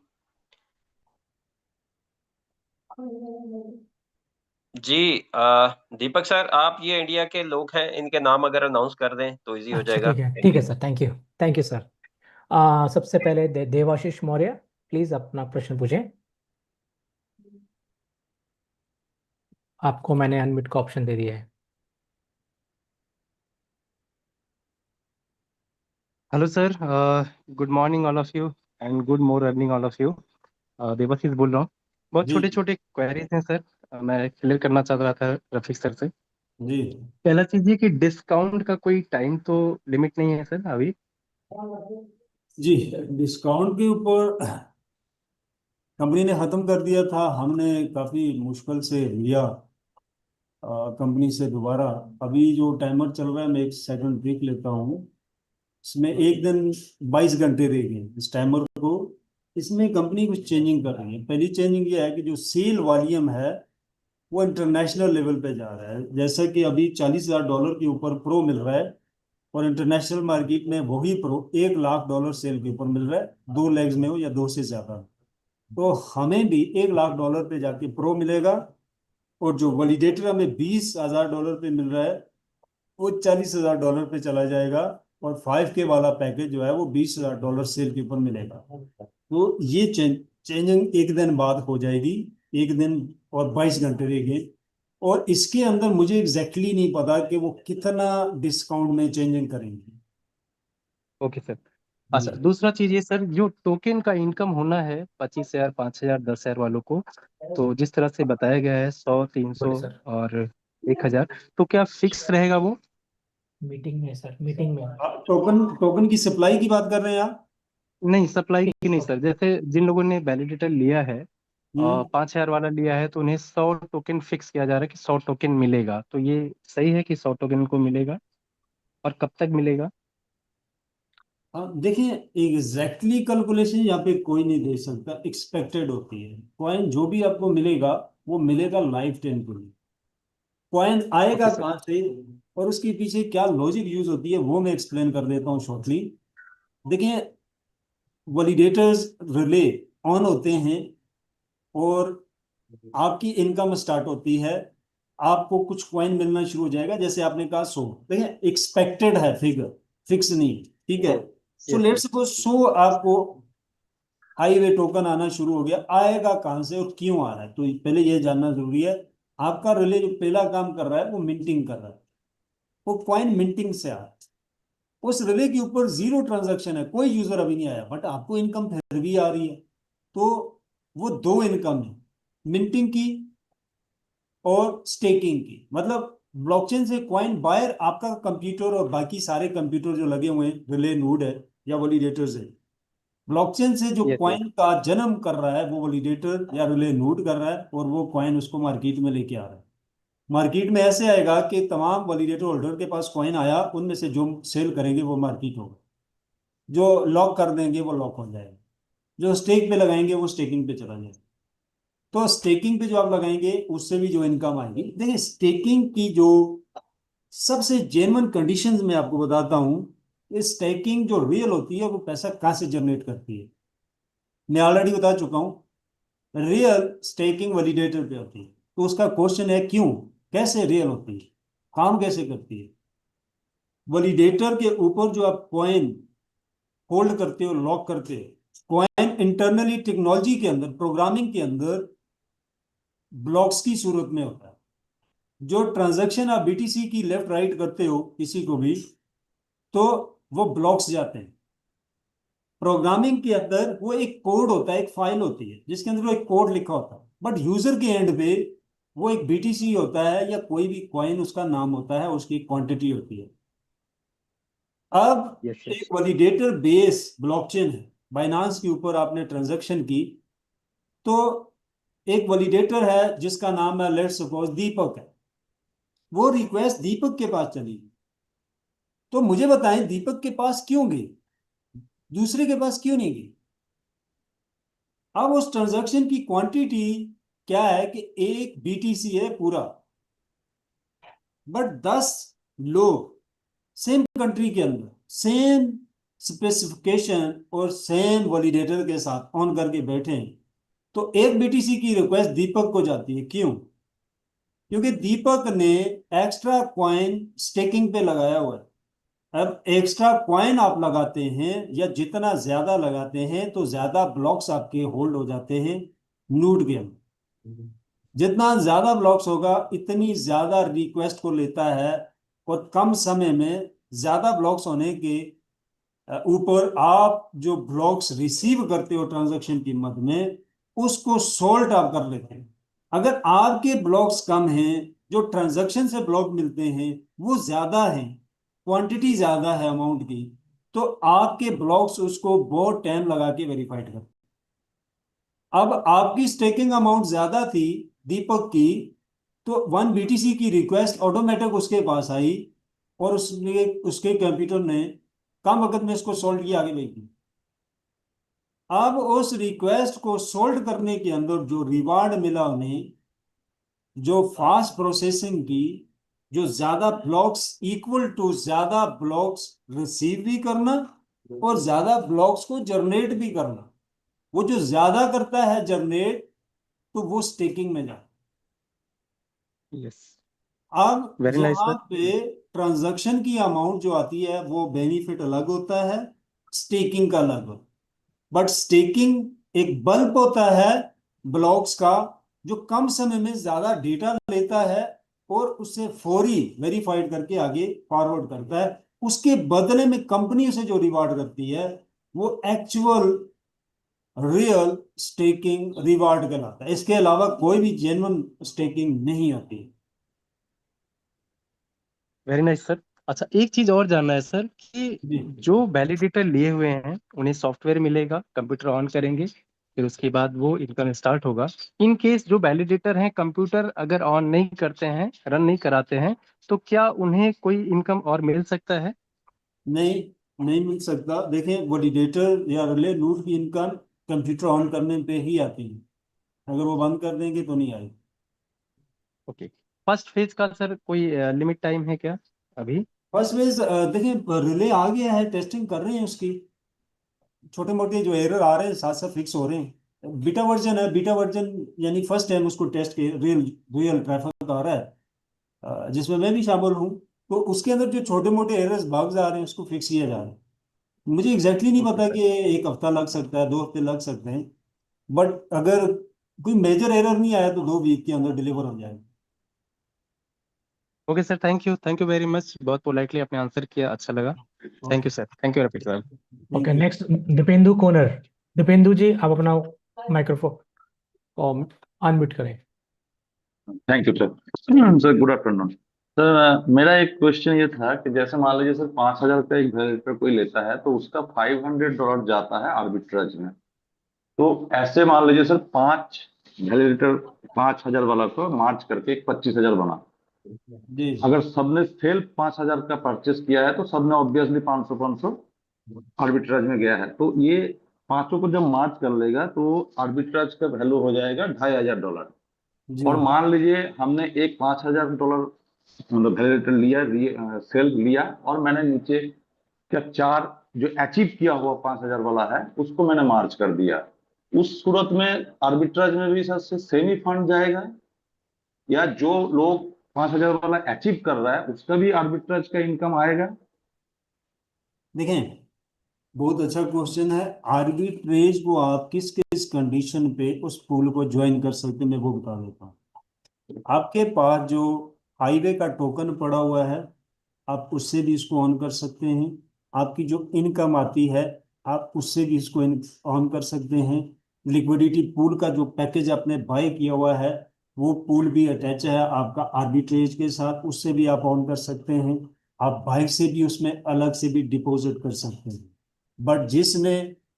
जी दीपक सर, आप ये इंडिया के लोग हैं, इनके नाम अगर अनाउंस कर दें तो इजी हो अच्छा जाएगा। ठीक है sir, thank you. Thank you sir. सबसे पहले देवाशीष मौर्य, प्लीज अपना प्रश्न पूछें। आपको मैंने अनम्यूट का ऑप्शन दे दिया है। Hello sir, good morning all of you and good morning all of you. Debashish बोल रहा हूँ। बहुत जी छोटे छोटे क्वेरीज हैं सर, मैं क्लियर करना चाह रहा था रफीक सर से। जी पहला चीज ये कि डिस्काउंट का कोई टाइम तो लिमिट नहीं है सर अभी? जी, डिस्काउंट के ऊपर कंपनी ने ख़त्म कर दिया था, हमने काफ़ी मुश्किल से लिया कंपनी से दोबारा। अभी जो टाइमर चल रहा है, मैं एक सेकंड ब्रेक लेता हूँ। इसमें एक दिन 22 घंटे रह गए इस टाइमर को। इसमें कंपनी कुछ चेंजिंग कर रही है। पहली चेंजिंग ये है कि जो सेल वॉल्यूम है वो इंटरनेशनल लेवल पे जा रहा है। जैसा कि अभी $40,000 के ऊपर प्रो मिल रहा है, और इंटरनेशनल मार्केट में वही प्रो $1 लाख सेल के ऊपर मिल रहा है, 2 लेग्स में हो या दो से ज्यादा। तो हमें भी $1 लाख पे जाके प्रो मिलेगा, और जो वैलिडेटर हमें $20,000 पे मिल रहा है वो $40,000 पे चला जाएगा, और 5K वाला पैकेज जो है वो $20,000 सेल के ऊपर मिलेगा। तो ये चेंजिंग एक दिन बाद हो जाएगी, एक दिन और 22 घंटे रह गए। और इसके अंदर मुझे एग्जैक्टली exactly नहीं पता कि वो कितना डिस्काउंट में चेंजिंग करेंगे। Okay sir. जी अच्छा, दूसरा चीज ये सर, जो टोकन का इनकम होना है 25,000, 5,000, 10,000 वालों को, तो जिस तरह से बताया गया है 100, 300 बोलिए सर। और 1,000, तो क्या फिक्स रहेगा वो? मीटिंग में सर, मीटिंग में। टोकन टोकन की सप्लाई की बात कर रहे हैं आप? नहीं, सप्लाई की ठीक नहीं हो। सर। जैसे जिन लोगों ने वैलिडेटर लिया है, हम्म 5,000 वाला लिया है, तो उन्हें 100 टोकन फिक्स किया जा रहा है कि 100 टोकन मिलेगा। तो ये सही है कि 100 टोकन को मिलेगा, और कब तक मिलेगा? देखिए, एग्जैक्टली कैलकुलेशन यहाँ पे कोई नहीं दे सकता, एक्सपेक्टेड होती है। कॉइन जो भी आपको मिलेगा वो मिलेगा लाइफ टाइम के लिए। कॉइन आएगा ओके सर। कहाँ से और उसके पीछे क्या लॉजिक यूज होती है वो मैं एक्सप्लेन कर देता हूँ शॉर्टली। देखिए, वैलिडेटर्स रिले ऑन होते हैं, और आपकी इनकम स्टार्ट होती है। आपको कुछ कॉइन मिलना शुरू हो जाएगा, जैसे आपने कहा 100, देखिए एक्सपेक्टेड है फिगर, फिक्स नहीं, ठीक है। So yes let's sir. Suppose 100 आपको हाईवे टोकन आना शुरू हो गया, आएगा कहाँ से और क्यों आ रहा है, तो पहले ये जानना जरूरी है। आपका रिले जो पहला काम कर रहा है वो मिंटिंग कर रहा है, वो कॉइन मिंटिंग से आ रहा है। उस रिले के ऊपर जीरो ट्रांजैक्शन है, कोई यूजर अभी नहीं आया, बट आपको इनकम फिर भी आ रही है। तो वो दो इनकम है, मिंटिंग की और स्टेकिंग की। मतलब ब्लॉकचेन से कॉइन बायर आपका कंप्यूटर और बाकी सारे कंप्यूटर जो लगे हुए हैं, रिले नोड है या वैलिडेटर्स है, ब्लॉकचेन से जो यस यस। कॉइन का जन्म कर रहा है वो वैलिडेटर या रिले नोड कर रहा है, और वो कॉइन उसको मार्केट में लेके आ रहा है। मार्केट में ऐसे आएगा कि तमाम वैलिडेटर होल्डर के पास कॉइन आया, उनमें से जो सेल करेंगे वो मार्केट होगा, जो लॉक कर देंगे वो लॉक हो जाएगा, जो स्टेक पे लगाएंगे वो स्टेकिंग पे चला जाएगा। तो स्टेकिंग पे जो आप लगाएंगे उससे भी जो इनकम आएगी, देखिए स्टेकिंग की जो सबसे जेन्युइन कंडीशंस में आपको बताता हूं, स्टेकिंग जो रियल होती है वो पैसा कहाँ से जनरेट करती है। मैं ऑलरेडी बता चुका हूं, रियल स्टेकिंग वैलिडेटर पे होती है। तो उसका क्वेश्चन है क्यों, कैसे रियल होती है, काम कैसे करती है। वैलिडेटर के ऊपर जो आप कॉइन होल्ड करते हो, लॉक करते हो, कॉइन इंटरनली टेक्नोलॉजी के अंदर, प्रोग्रामिंग के अंदर ब्लॉक्स की सूरत में होता है। जो ट्रांजैक्शन आप बीटीसी की लेफ्ट राइट करते हो किसी को भी, तो वो ब्लॉक्स जाते हैं। प्रोग्रामिंग के अंदर वो एक कोड होता है, एक फाइल होती है जिसके अंदर वो एक कोड लिखा होता है, बट यूजर के एंड पे वो एक बीटीसी होता है या कोई भी कॉइन उसका नाम होता है, उसकी क्वांटिटी होती है। अब यस यस एक वैलिडेटर बेस ब्लॉकचेन है, बाइनांस के ऊपर आपने ट्रांजैक्शन की, तो एक वैलिडेटर है जिसका नाम है, लेट्स सपोज दीपक है। वो रिक्वेस्ट दीपक के पास चली, तो मुझे बताएं दीपक के पास क्यों गई, दूसरे के पास क्यों नहीं गई। अब उस ट्रांजैक्शन की क्वांटिटी क्या है कि एक बीटीसी है पूरा, बट 10 लोग सेम कंट्री के अंदर सेम स्पेसिफिकेशन और सेम वैलिडेटर के साथ ऑन करके बैठे हैं, तो एक बीटीसी की रिक्वेस्ट दीपक को जाती है। क्यों? क्योंकि दीपक ने एक्स्ट्रा कॉइन स्टेकिंग पे लगाया हुआ है। अब एक्स्ट्रा कॉइन आप लगाते हैं या जितना ज्यादा लगाते हैं तो ज्यादा ब्लॉक्स आपके होल्ड हो जाते हैं नोड के अंदर। जितना ज्यादा ब्लॉक्स होगा इतनी ज्यादा रिक्वेस्ट को लेता है, और कम समय में ज्यादा ब्लॉक्स होने के ऊपर आप जो ब्लॉक्स रिसीव करते हो ट्रांजैक्शन की मद में, उसको सोल्ट आप कर लेते हैं। अगर आपके ब्लॉक्स कम हैं, जो ट्रांजैक्शन से ब्लॉक मिलते हैं वो ज्यादा हैं, क्वांटिटी ज्यादा है अमाउंट की, तो आपके ब्लॉक्स उसको बहुत टाइम लगा के वेरीफाइड करते हैं। अब आपकी स्टेकिंग अमाउंट ज्यादा थी दीपक की, तो 1 BTC की रिक्वेस्ट ऑटोमेटिक उसके पास आई, और उसने उसके कंप्यूटर ने कम वक्त में इसको सोल्व किया, आगे भेज दी। अब उस रिक्वेस्ट को सोल्व करने के अंदर जो रिवार्ड मिला उन्हें, जो फास्ट प्रोसेसिंग की, जो ज्यादा ब्लॉक्स इक्वल टू ज्यादा ब्लॉक्स रिसीव भी करना और ज्यादा ब्लॉक्स को जनरेट भी करना, वो जो ज्यादा करता है जनरेट, तो वो स्टेकिंग में जाता है। यस अब वेरी नाइस यहाँ सर। पे ट्रांजैक्शन की अमाउंट जो आती है वो बेनिफिट अलग होता है, स्टेकिंग का अलग होता है। बट स्टेकिंग एक बल्क होता है ब्लॉक्स का, जो कम समय में ज्यादा डेटा लेता है और उसे फौरी वेरीफाइड करके आगे फॉरवर्ड करता है। उसके बदले में कंपनी उसे जो रिवार्ड करती है वो एक्चुअल रियल स्टेकिंग रिवार्ड कहलाता है। इसके अलावा कोई भी जेन्युइन स्टेकिंग नहीं होती। Very nice sir. अच्छा एक चीज और जानना है सर कि जी, जो वैलिडेटर लिए हुए हैं उन्हें सॉफ्टवेयर मिलेगा, कंप्यूटर ऑन करेंगे, फिर उसके बाद वो इनकम स्टार्ट होगा। इन केस जो वैलिडेटर हैं कंप्यूटर अगर ऑन नहीं करते हैं, रन नहीं कराते हैं, तो क्या उन्हें कोई इनकम और मिल सकता है? नहीं, नहीं मिल सकता। देखें, वैलिडेटर या रिले नोड की इनकम कंप्यूटर ऑन करने पे ही आती है, अगर वो बंद कर देंगे तो नहीं आएगी। ओके। फर्स्ट फेज का सर कोई लिमिट टाइम है क्या अभी? फर्स्ट फेज, देखें रिले आ गया है, टेस्टिंग कर रहे हैं उसकी। छोटे मोटे जो एरर आ रहे हैं साथ साथ फिक्स हो रहे हैं। बीटा वर्जन है, बीटा वर्जन यानी फर्स्ट टाइम उसको टेस्ट के रियल रियल ट्रैफिक आ रहा है, जिसमें मैं भी शामिल हूँ। तो उसके अंदर जो छोटे मोटे एरर्स बग्स आ रहे हैं उसको फिक्स किया जा रहा है। मुझे एग्जैक्टली नहीं ओके पता सर। कि 1 हफ्ता लग सकता है, 2 हफ्ते लग सकते हैं, बट अगर कोई मेजर एरर नहीं आया तो 2 वीक के अंदर डिलीवर हो जाएगा। Okay sir, thank you very much, बहुत पोलाइटली आपने आंसर किया, अच्छा लगा। Thank okay, you sir, thank you Rafiq साहब। Thank okay, you. Next Dipendu Konar. Dipendu ji, आप अपना माइक्रोफोन अनम्यूट करें। Thank you sir. Sir good afternoon sir. मेरा एक क्वेश्चन ये था कि जैसे मान लीजिए सर 5,000 का एक वैलिडेटर कोई लेता है तो उसका $500 जाता है आर्बिट्राज में। तो ऐसे मान लीजिए सर 5 वैलिडेटर 5,000 वाला को मार्च करके एक 25,000 बना। जी, अगर सबने सेल 5,000 का परचेस किया है तो सबने ऑब्वियसली 500 आर्बिट्राज में गया है, तो ये पांचों को जब मार्च कर लेगा तो आर्बिट्राज का वैल्यू हो जाएगा $2,500। जी, और मान लीजिए हमने एक $5,000 मतलब वैलिडेटर लिया, सेल लिया, और मैंने नीचे क्या 4 जो अचीव किया हुआ 5,000 वाला है उसको मैंने मार्च कर दिया। उस सूरत में आर्बिट्राज में भी सर सेमी फंड जाएगा, या जो लोग 5,000 वाला अचीव कर रहा है उसका भी आर्बिट्राज का इनकम आएगा? देखें, बहुत अच्छा क्वेश्चन है। आर्बिट्रेज को आप किस किस कंडीशन पे उस पूल को ज्वाइन कर सकते हैं, मैं वो बता देता हूँ। आपके पास जो हाईवे का टोकन पड़ा हुआ है, आप उससे भी इसको ऑन कर सकते हैं। आपकी जो इनकम आती है, आप उससे भी इसको ऑन कर सकते हैं। लिक्विडिटी पूल का जो पैकेज आपने बाय किया हुआ है, वो पूल भी अटैच है आपका आर्बिट्रेज के साथ, उससे भी आप ऑन कर सकते हैं। आप बाहर से भी उसमें अलग से भी डिपॉजिट कर सकते हैं। बट जिसने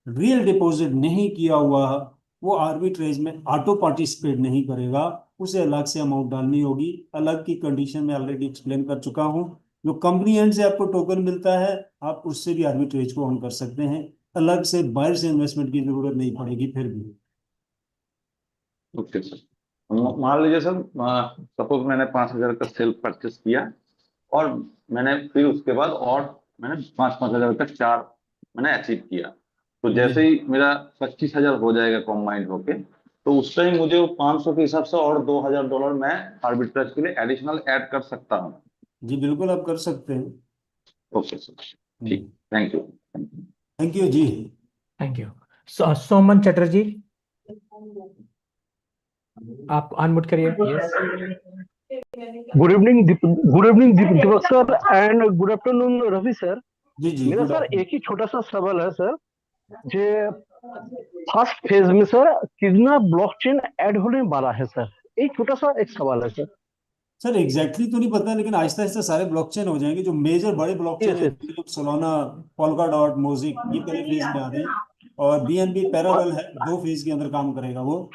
रियल डिपॉजिट नहीं किया हुआ, वो आर्बिट्रेज में ऑटो पार्टिसिपेट नहीं करेगा, उसे अलग से अमाउंट डालनी होगी। अलग की कंडीशन में ऑलरेडी एक्सप्लेन कर चुका हूँ। जो कंपनी एंड से आपको टोकन मिलता है, आप उससे भी आर्बिट्रेज को ऑन कर सकते हैं। अलग से बाहर से इन्वेस्टमेंट की जरूरत नहीं पड़ेगी फिर भी। Okay sir. मान लीजिए सर, सपोज मैंने 5,000 का सेल परचेस किया, और मैंने फिर उसके बाद और मैंने 5,000 का 4 मैंने अचीव किया, तो जी जैसे ही मेरा 25,000 हो जाएगा कॉम्बाइंड होके, तो उस टाइम मुझे वो 500 के हिसाब से और $2,000 मैं आर्बिट्रेज के लिए एडिशनल ऐड कर सकता हूँ? जी, बिल्कुल आप कर सकते हैं। ओके सर, ठीक, thank you. Thank you ji. Thank you. Soman Chatterjee, आप अनम्यूट करिए। Yes. Good evening Deepak sir and good afternoon Ravi sir. जी जी, मेरा गुड सर आफ्टरनून। एक ही छोटा सा सवाल है सर, जे फर्स्ट फेज में सर कितना ब्लॉकचेन ऐड होने वाला है सर? एक छोटा सा एक सवाल है सर। सर एग्जैक्टली तो नहीं पता, लेकिन आहिस्ता आहिस्ता सारे ब्लॉकचेन हो जाएंगे। जो मेजर बड़े ब्लॉकचेन यस है, yes. Solana, polka dot, mosaic, ये पहले फेज में आ रहे हैं। और बीएनबी पैरेलल है, 2 फेज के अंदर काम करेगा वो।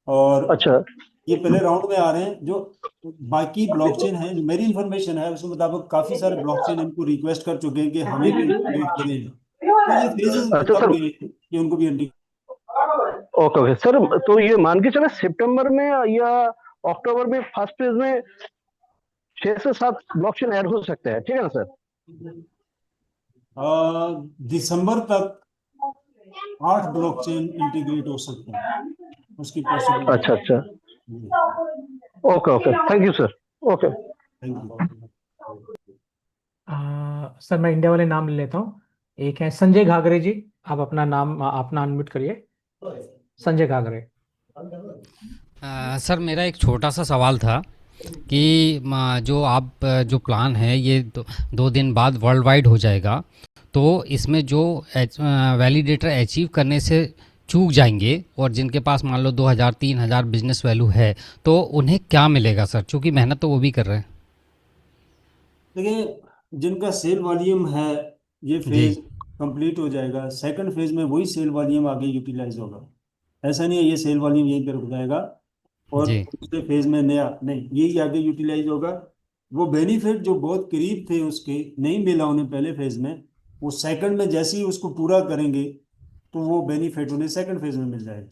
और अच्छा ये पहले राउंड में आ रहे हैं। जो बाकी ब्लॉकचेन है, जो मेरी इंफॉर्मेशन है उसके मुताबिक, काफी सारे ब्लॉकचेन इनको रिक्वेस्ट कर चुके हैं कि हमें भी इंटीग्रेट करें। तो ये फेजेस में अच्छा कब सर। गए कि उनको भी इंटीग्रेट। ओके ओके सर, तो ये मान के चले सितंबर में या अक्टूबर में फर्स्ट फेज में 6 से 7 ब्लॉकचेन ऐड हो सकते हैं, ठीक है ना सर? दिसंबर तक 8 ब्लॉकचेन इंटीग्रेट हो सकते हैं, उसकी अच्छा पॉसिबिलिटी अच्छा। है। Okay okay, thank you sir. Okay. Thank you. Sir मैं इंडिया वाले नाम ले लेता हूँ। एक है संजय घागरे जी, आप अपना नाम अपना अनम्यूट करिए। संजय घागरे। सर मेरा एक छोटा सा सवाल था कि जो आप जो प्लान है ये 2 दिन बाद वर्ल्ड वाइड हो जाएगा, तो इसमें जो वैलिडेटर अचीव करने से चूक जाएंगे और जिनके पास मान लो 2,000 3,000 बिजनेस वैल्यू है, तो उन्हें क्या मिलेगा सर? क्योंकि मेहनत तो वो भी कर रहे हैं। देखिए, जिनका सेल वॉल्यूम है, ये जी फेज कंप्लीट हो जाएगा। सेकंड फेज में वही सेल वॉल्यूम आगे यूटिलाइज होगा। ऐसा नहीं है ये सेल वॉल्यूम यहीं पर रुक जाएगा और जी दूसरे फेज में नया नहीं, यही आगे यूटिलाइज होगा। वो बेनिफिट जो बहुत करीब थे उसके, नहीं मिला उन्हें पहले फेज में, वो सेकंड में जैसे ही उसको पूरा करेंगे, तो वो बेनिफिट उन्हें सेकंड फेज में मिल जाएगा।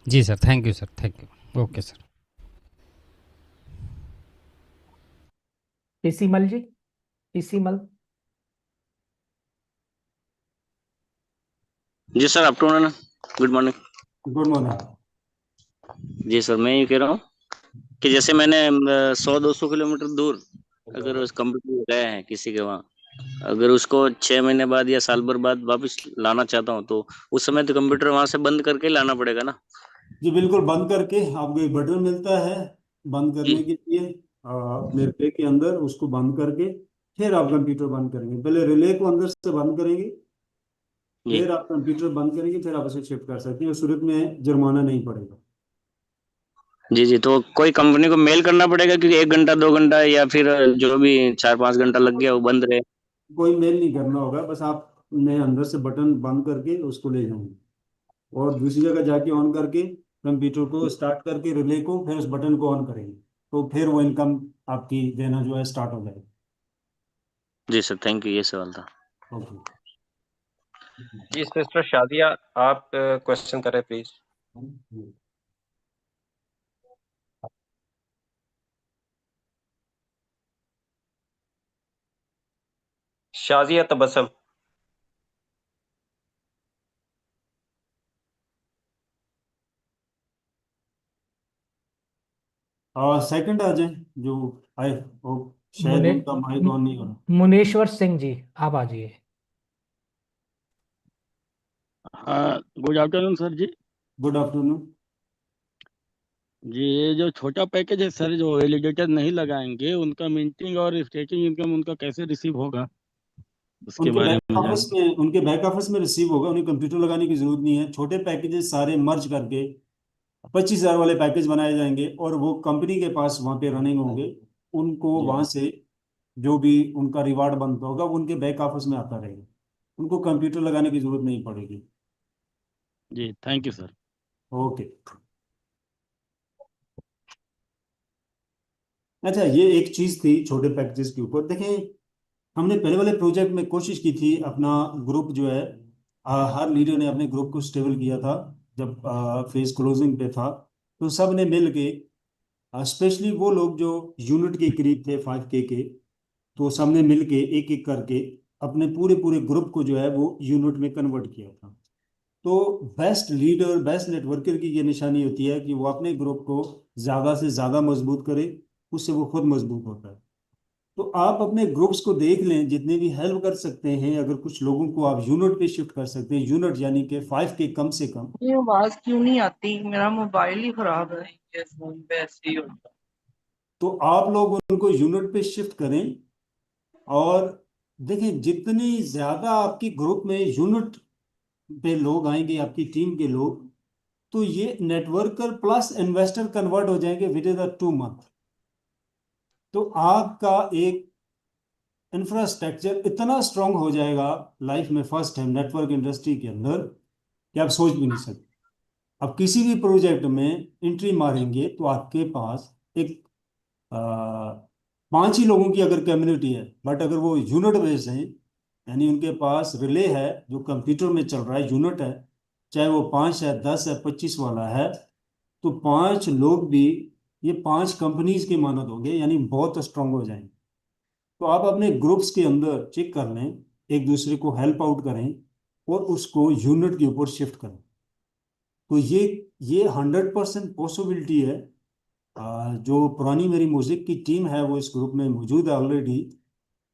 जी sir, thank you sir, thank you. Okay sir. PC Mal ji, PC Mal. जी sir, afternoon, good morning. Good morning. जी सर, मैं ये कह रहा हूँ कि जैसे मैंने 100-200 किलोमीटर दूर अगर उस कंपनी गए हैं किसी के वहाँ, अगर उसको 6 महीने बाद या साल भर बाद वापस लाना चाहता हूँ, तो उस समय तो कंप्यूटर वहां से बंद करके लाना पड़ेगा ना? जी बिल्कुल, बंद करके आपको एक बटन मिलता है बंद करने जी के लिए। अपने रिले के अंदर उसको बंद करके फिर आप कंप्यूटर बंद करेंगे। पहले रिले को अंदर से बंद करेंगे, जी फिर आप कंप्यूटर बंद करेंगे, फिर आप उसे शिफ्ट कर सकते हैं। उस सूरत में जुर्माना नहीं पड़ेगा। जी जी, तो कोई कंपनी को मेल करना पड़ेगा क्योंकि 1 घंटा 2 घंटा या फिर जो भी 4-5 घंटा लग गया वो बंद रहे? कोई मेल नहीं करना होगा, बस आपने अंदर से बटन बंद करके उसको ले जाएंगे और दूसरी जगह जाके ऑन करके कंप्यूटर को स्टार्ट करके रिले को फिर उस बटन को ऑन करेंगे, तो फिर वो इनकम आपकी देना जो है स्टार्ट हो जाएगी। जी सर, थैंक यू, ये सवाल था। ओके। जी सिस्टर शादिया, आप क्वेश्चन करें प्लीज। शाजिया तबस्सुम। सेकंड आ जाए जो आए, वो शायद मुने उनका माइक ऑन नहीं हो रहा। मुनेश्वर सिंह जी, आप आ जाइए। हाँ, good afternoon sir ji. Good afternoon. जी, ये जो छोटा पैकेज है सर, जो वैलिडेटर नहीं लगाएंगे उनका मिंटिंग और स्टेकिंग इनकम उनका कैसे रिसीव होगा, उसके बारे में जान। उनके बैक ऑफिस में रिसीव होगा, उन्हें कंप्यूटर लगाने की जरूरत नहीं है। छोटे पैकेजेस सारे मर्ज करके 25,000 वाले पैकेज बनाए जाएंगे और वो कंपनी के पास वहाँ पे रनिंग होंगे। उनको जी वहाँ से जो भी उनका रिवार्ड बनता होगा वो उनके बैक ऑफिस में आता रहेगा। उनको कंप्यूटर लगाने की जरूरत नहीं पड़ेगी। जी, थैंक यू सर। ओके। अच्छा, ये एक चीज थी छोटे पैकेजेस के ऊपर। देखें, हमने पहले वाले प्रोजेक्ट में कोशिश की थी अपना ग्रुप जो है, हर लीडर ने अपने ग्रुप को स्टेबल किया था जब फेज क्लोजिंग पे था। तो सब ने मिल के, स्पेशली वो लोग जो यूनिट के करीब थे 5K के, तो सबने मिल के एक एक करके अपने पूरे पूरे ग्रुप को जो है वो यूनिट में कन्वर्ट किया था। तो बेस्ट लीडर, बेस्ट नेटवर्कर की ये निशानी होती है कि वो अपने ग्रुप को ज़्यादा से ज़्यादा मजबूत करे, उससे वो खुद मजबूत होता है। तो आप अपने ग्रुप्स को देख लें, जितने भी हेल्प कर सकते हैं। अगर कुछ लोगों को आप यूनिट पे शिफ्ट कर सकते हैं, यूनिट यानी कि 5K कम से कम, ये आवाज क्यों नहीं आती? मेरा मोबाइल ही खराब है, ये फोन पे ऐसे ही होता है। तो आप लोग उनको यूनिट पे शिफ्ट करें। और देखें, जितनी ज़्यादा आपकी ग्रुप में यूनिट पे लोग आएंगे, आपकी टीम के लोग, तो ये नेटवर्कर प्लस इन्वेस्टर कन्वर्ट हो जाएंगे विद इन 2 मंथ। तो आपका एक इंफ्रास्ट्रक्चर इतना स्ट्रांग हो जाएगा, लाइफ में फर्स्ट टाइम नेटवर्क इंडस्ट्री के अंदर, कि आप सोच भी नहीं सकते। अब किसी भी प्रोजेक्ट में एंट्री मारेंगे तो आपके पास एक 5 ही लोगों की अगर कम्युनिटी है, बट अगर वो यूनिट बेस्ड है, यानी उनके पास रिले है जो कंप्यूटर में चल रहा है, यूनिट है, चाहे वो 5 है, 10 है, 25 वाला है, तो 5 लोग भी ये 5 कंपनीज के मानद होंगे, यानी बहुत स्ट्रांग हो जाएंगे। तो आप अपने ग्रुप्स के अंदर चेक कर लें, एक दूसरे को हेल्प आउट करें और उसको यूनिट के ऊपर शिफ्ट करें। तो ये 100% पॉसिबिलिटी है। जो पुरानी मेरी म्यूजिक की टीम है वो इस ग्रुप में मौजूद है ऑलरेडी,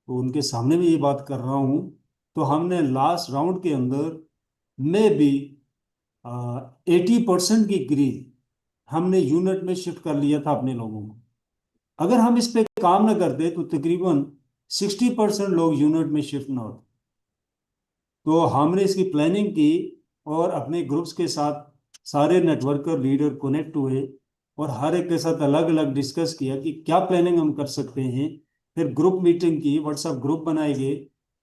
तो उनके सामने में ये बात कर रहा हूँ। तो हमने लास्ट राउंड के अंदर में भी 80% के करीब हमने यूनिट में शिफ्ट कर लिया था अपने लोगों को। अगर हम इस पे काम न करते तो तकरीबन 60% लोग यूनिट में शिफ्ट ना होते। तो हमने इसकी प्लानिंग की और अपने ग्रुप्स के साथ सारे नेटवर्कर लीडर कनेक्ट हुए और हर एक के साथ अलग अलग डिस्कस किया कि क्या प्लानिंग हम कर सकते हैं। फिर ग्रुप मीटिंग की, व्हाट्सएप ग्रुप बनाए गए,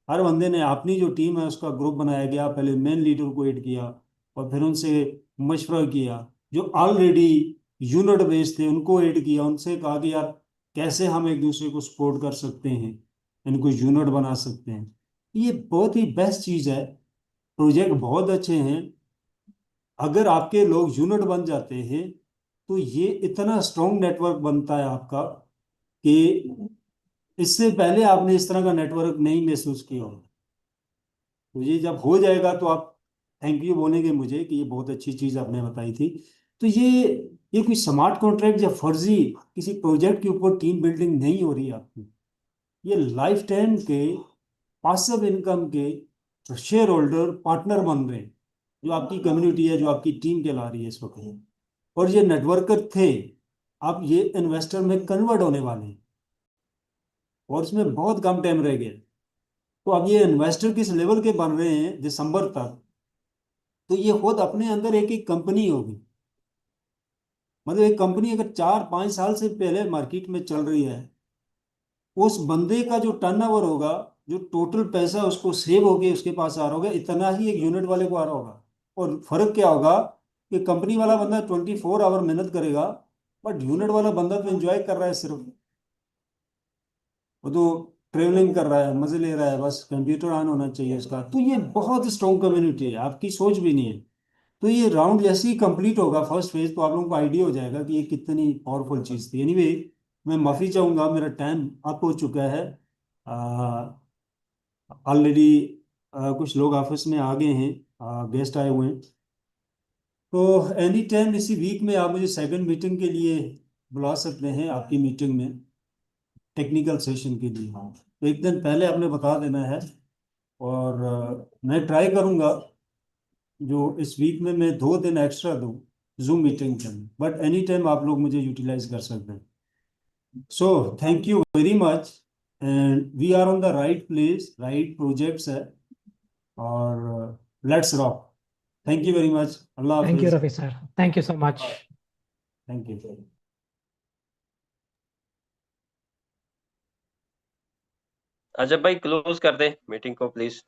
हर बंदे ने अपनी जो टीम है उसका ग्रुप बनाया गया। पहले मेन लीडर को ऐड किया और फिर उनसे मशवरा किया। जो ऑलरेडी यूनिट बेस्ड थे उनको ऐड किया, उनसे कहा कि यार कैसे हम एक दूसरे को सपोर्ट कर सकते हैं, इनको यूनिट बना सकते हैं। ये बहुत ही बेस्ट चीज़ है। प्रोजेक्ट बहुत अच्छे हैं। अगर आपके लोग यूनिट बन जाते हैं तो ये इतना स्ट्रॉन्ग नेटवर्क बनता है आपका कि इससे पहले आपने इस तरह का नेटवर्क नहीं महसूस किया होगा। तो ये जब हो जाएगा तो आप थैंक यू बोलेंगे मुझे कि ये बहुत अच्छी चीज़ आपने बताई थी। तो ये कोई स्मार्ट कॉन्ट्रैक्ट या फर्जी किसी प्रोजेक्ट के ऊपर टीम बिल्डिंग नहीं हो रही है आपकी। ये लाइफ टाइम के पासिव इनकम के शेयर होल्डर पार्टनर बन रहे हैं, जो आपकी कम्युनिटी है, जो आपकी टीम कहला रही है इस वक्त। और ये नेटवर्कर थे, अब ये इन्वेस्टर में कन्वर्ट होने वाले हैं और इसमें बहुत कम टाइम रह गया। तो अब ये इन्वेस्टर किस लेवल के बन रहे हैं दिसंबर तक, तो ये खुद अपने अंदर एक एक कंपनी होगी। मतलब एक कंपनी अगर 4-5 साल से पहले मार्केट में चल रही है, उस बंदे का जो टर्नओवर होगा, जो टोटल पैसा उसको सेव होके उसके पास आ रहा होगा, इतना ही एक यूनिट वाले को आ रहा होगा। और फर्क क्या होगा कि कंपनी वाला बंदा 24 आवर मेहनत करेगा, बट यूनिट वाला बंदा तो एंजॉय कर रहा है, सिर्फ वो तो ट्रेवलिंग कर रहा है, मजे ले रहा है, बस कंप्यूटर ऑन होना चाहिए उसका। तो ये बहुत स्ट्रॉन्ग कम्युनिटी है, आपकी सोच भी नहीं है। तो ये राउंड जैसे ही कंप्लीट होगा फर्स्ट फेज, तो आप लोगों को आइडिया हो जाएगा कि ये कितनी पावरफुल चीज़ थी। एनीवे, मैं माफ़ी चाहूँगा, मेरा टाइम अप हो चुका है। ऑलरेडी कुछ लोग ऑफिस में आ गए हैं, गेस्ट आए हुए हैं। तो एनी टाइम इसी वीक में आप मुझे सेकंड मीटिंग के लिए बुला सकते हैं, आपकी मीटिंग में टेक्निकल सेशन के लिए। तो एक दिन पहले आपने बता देना है, और मैं ट्राई करूंगा जो इस वीक में मैं 2 दिन एक्स्ट्रा दूं जूम मीटिंग के लिए, बट एनी टाइम आप लोग मुझे यूटिलाइज कर सकते हैं। So thank you very much, and we are on the right place, right projects है, और let's rock. Thank you very much. अल्लाह थैंक यू हाफिज। Rafi sir, thank you so much. Thank you. Ajab भाई क्लोज कर दें मीटिंग को प्लीज।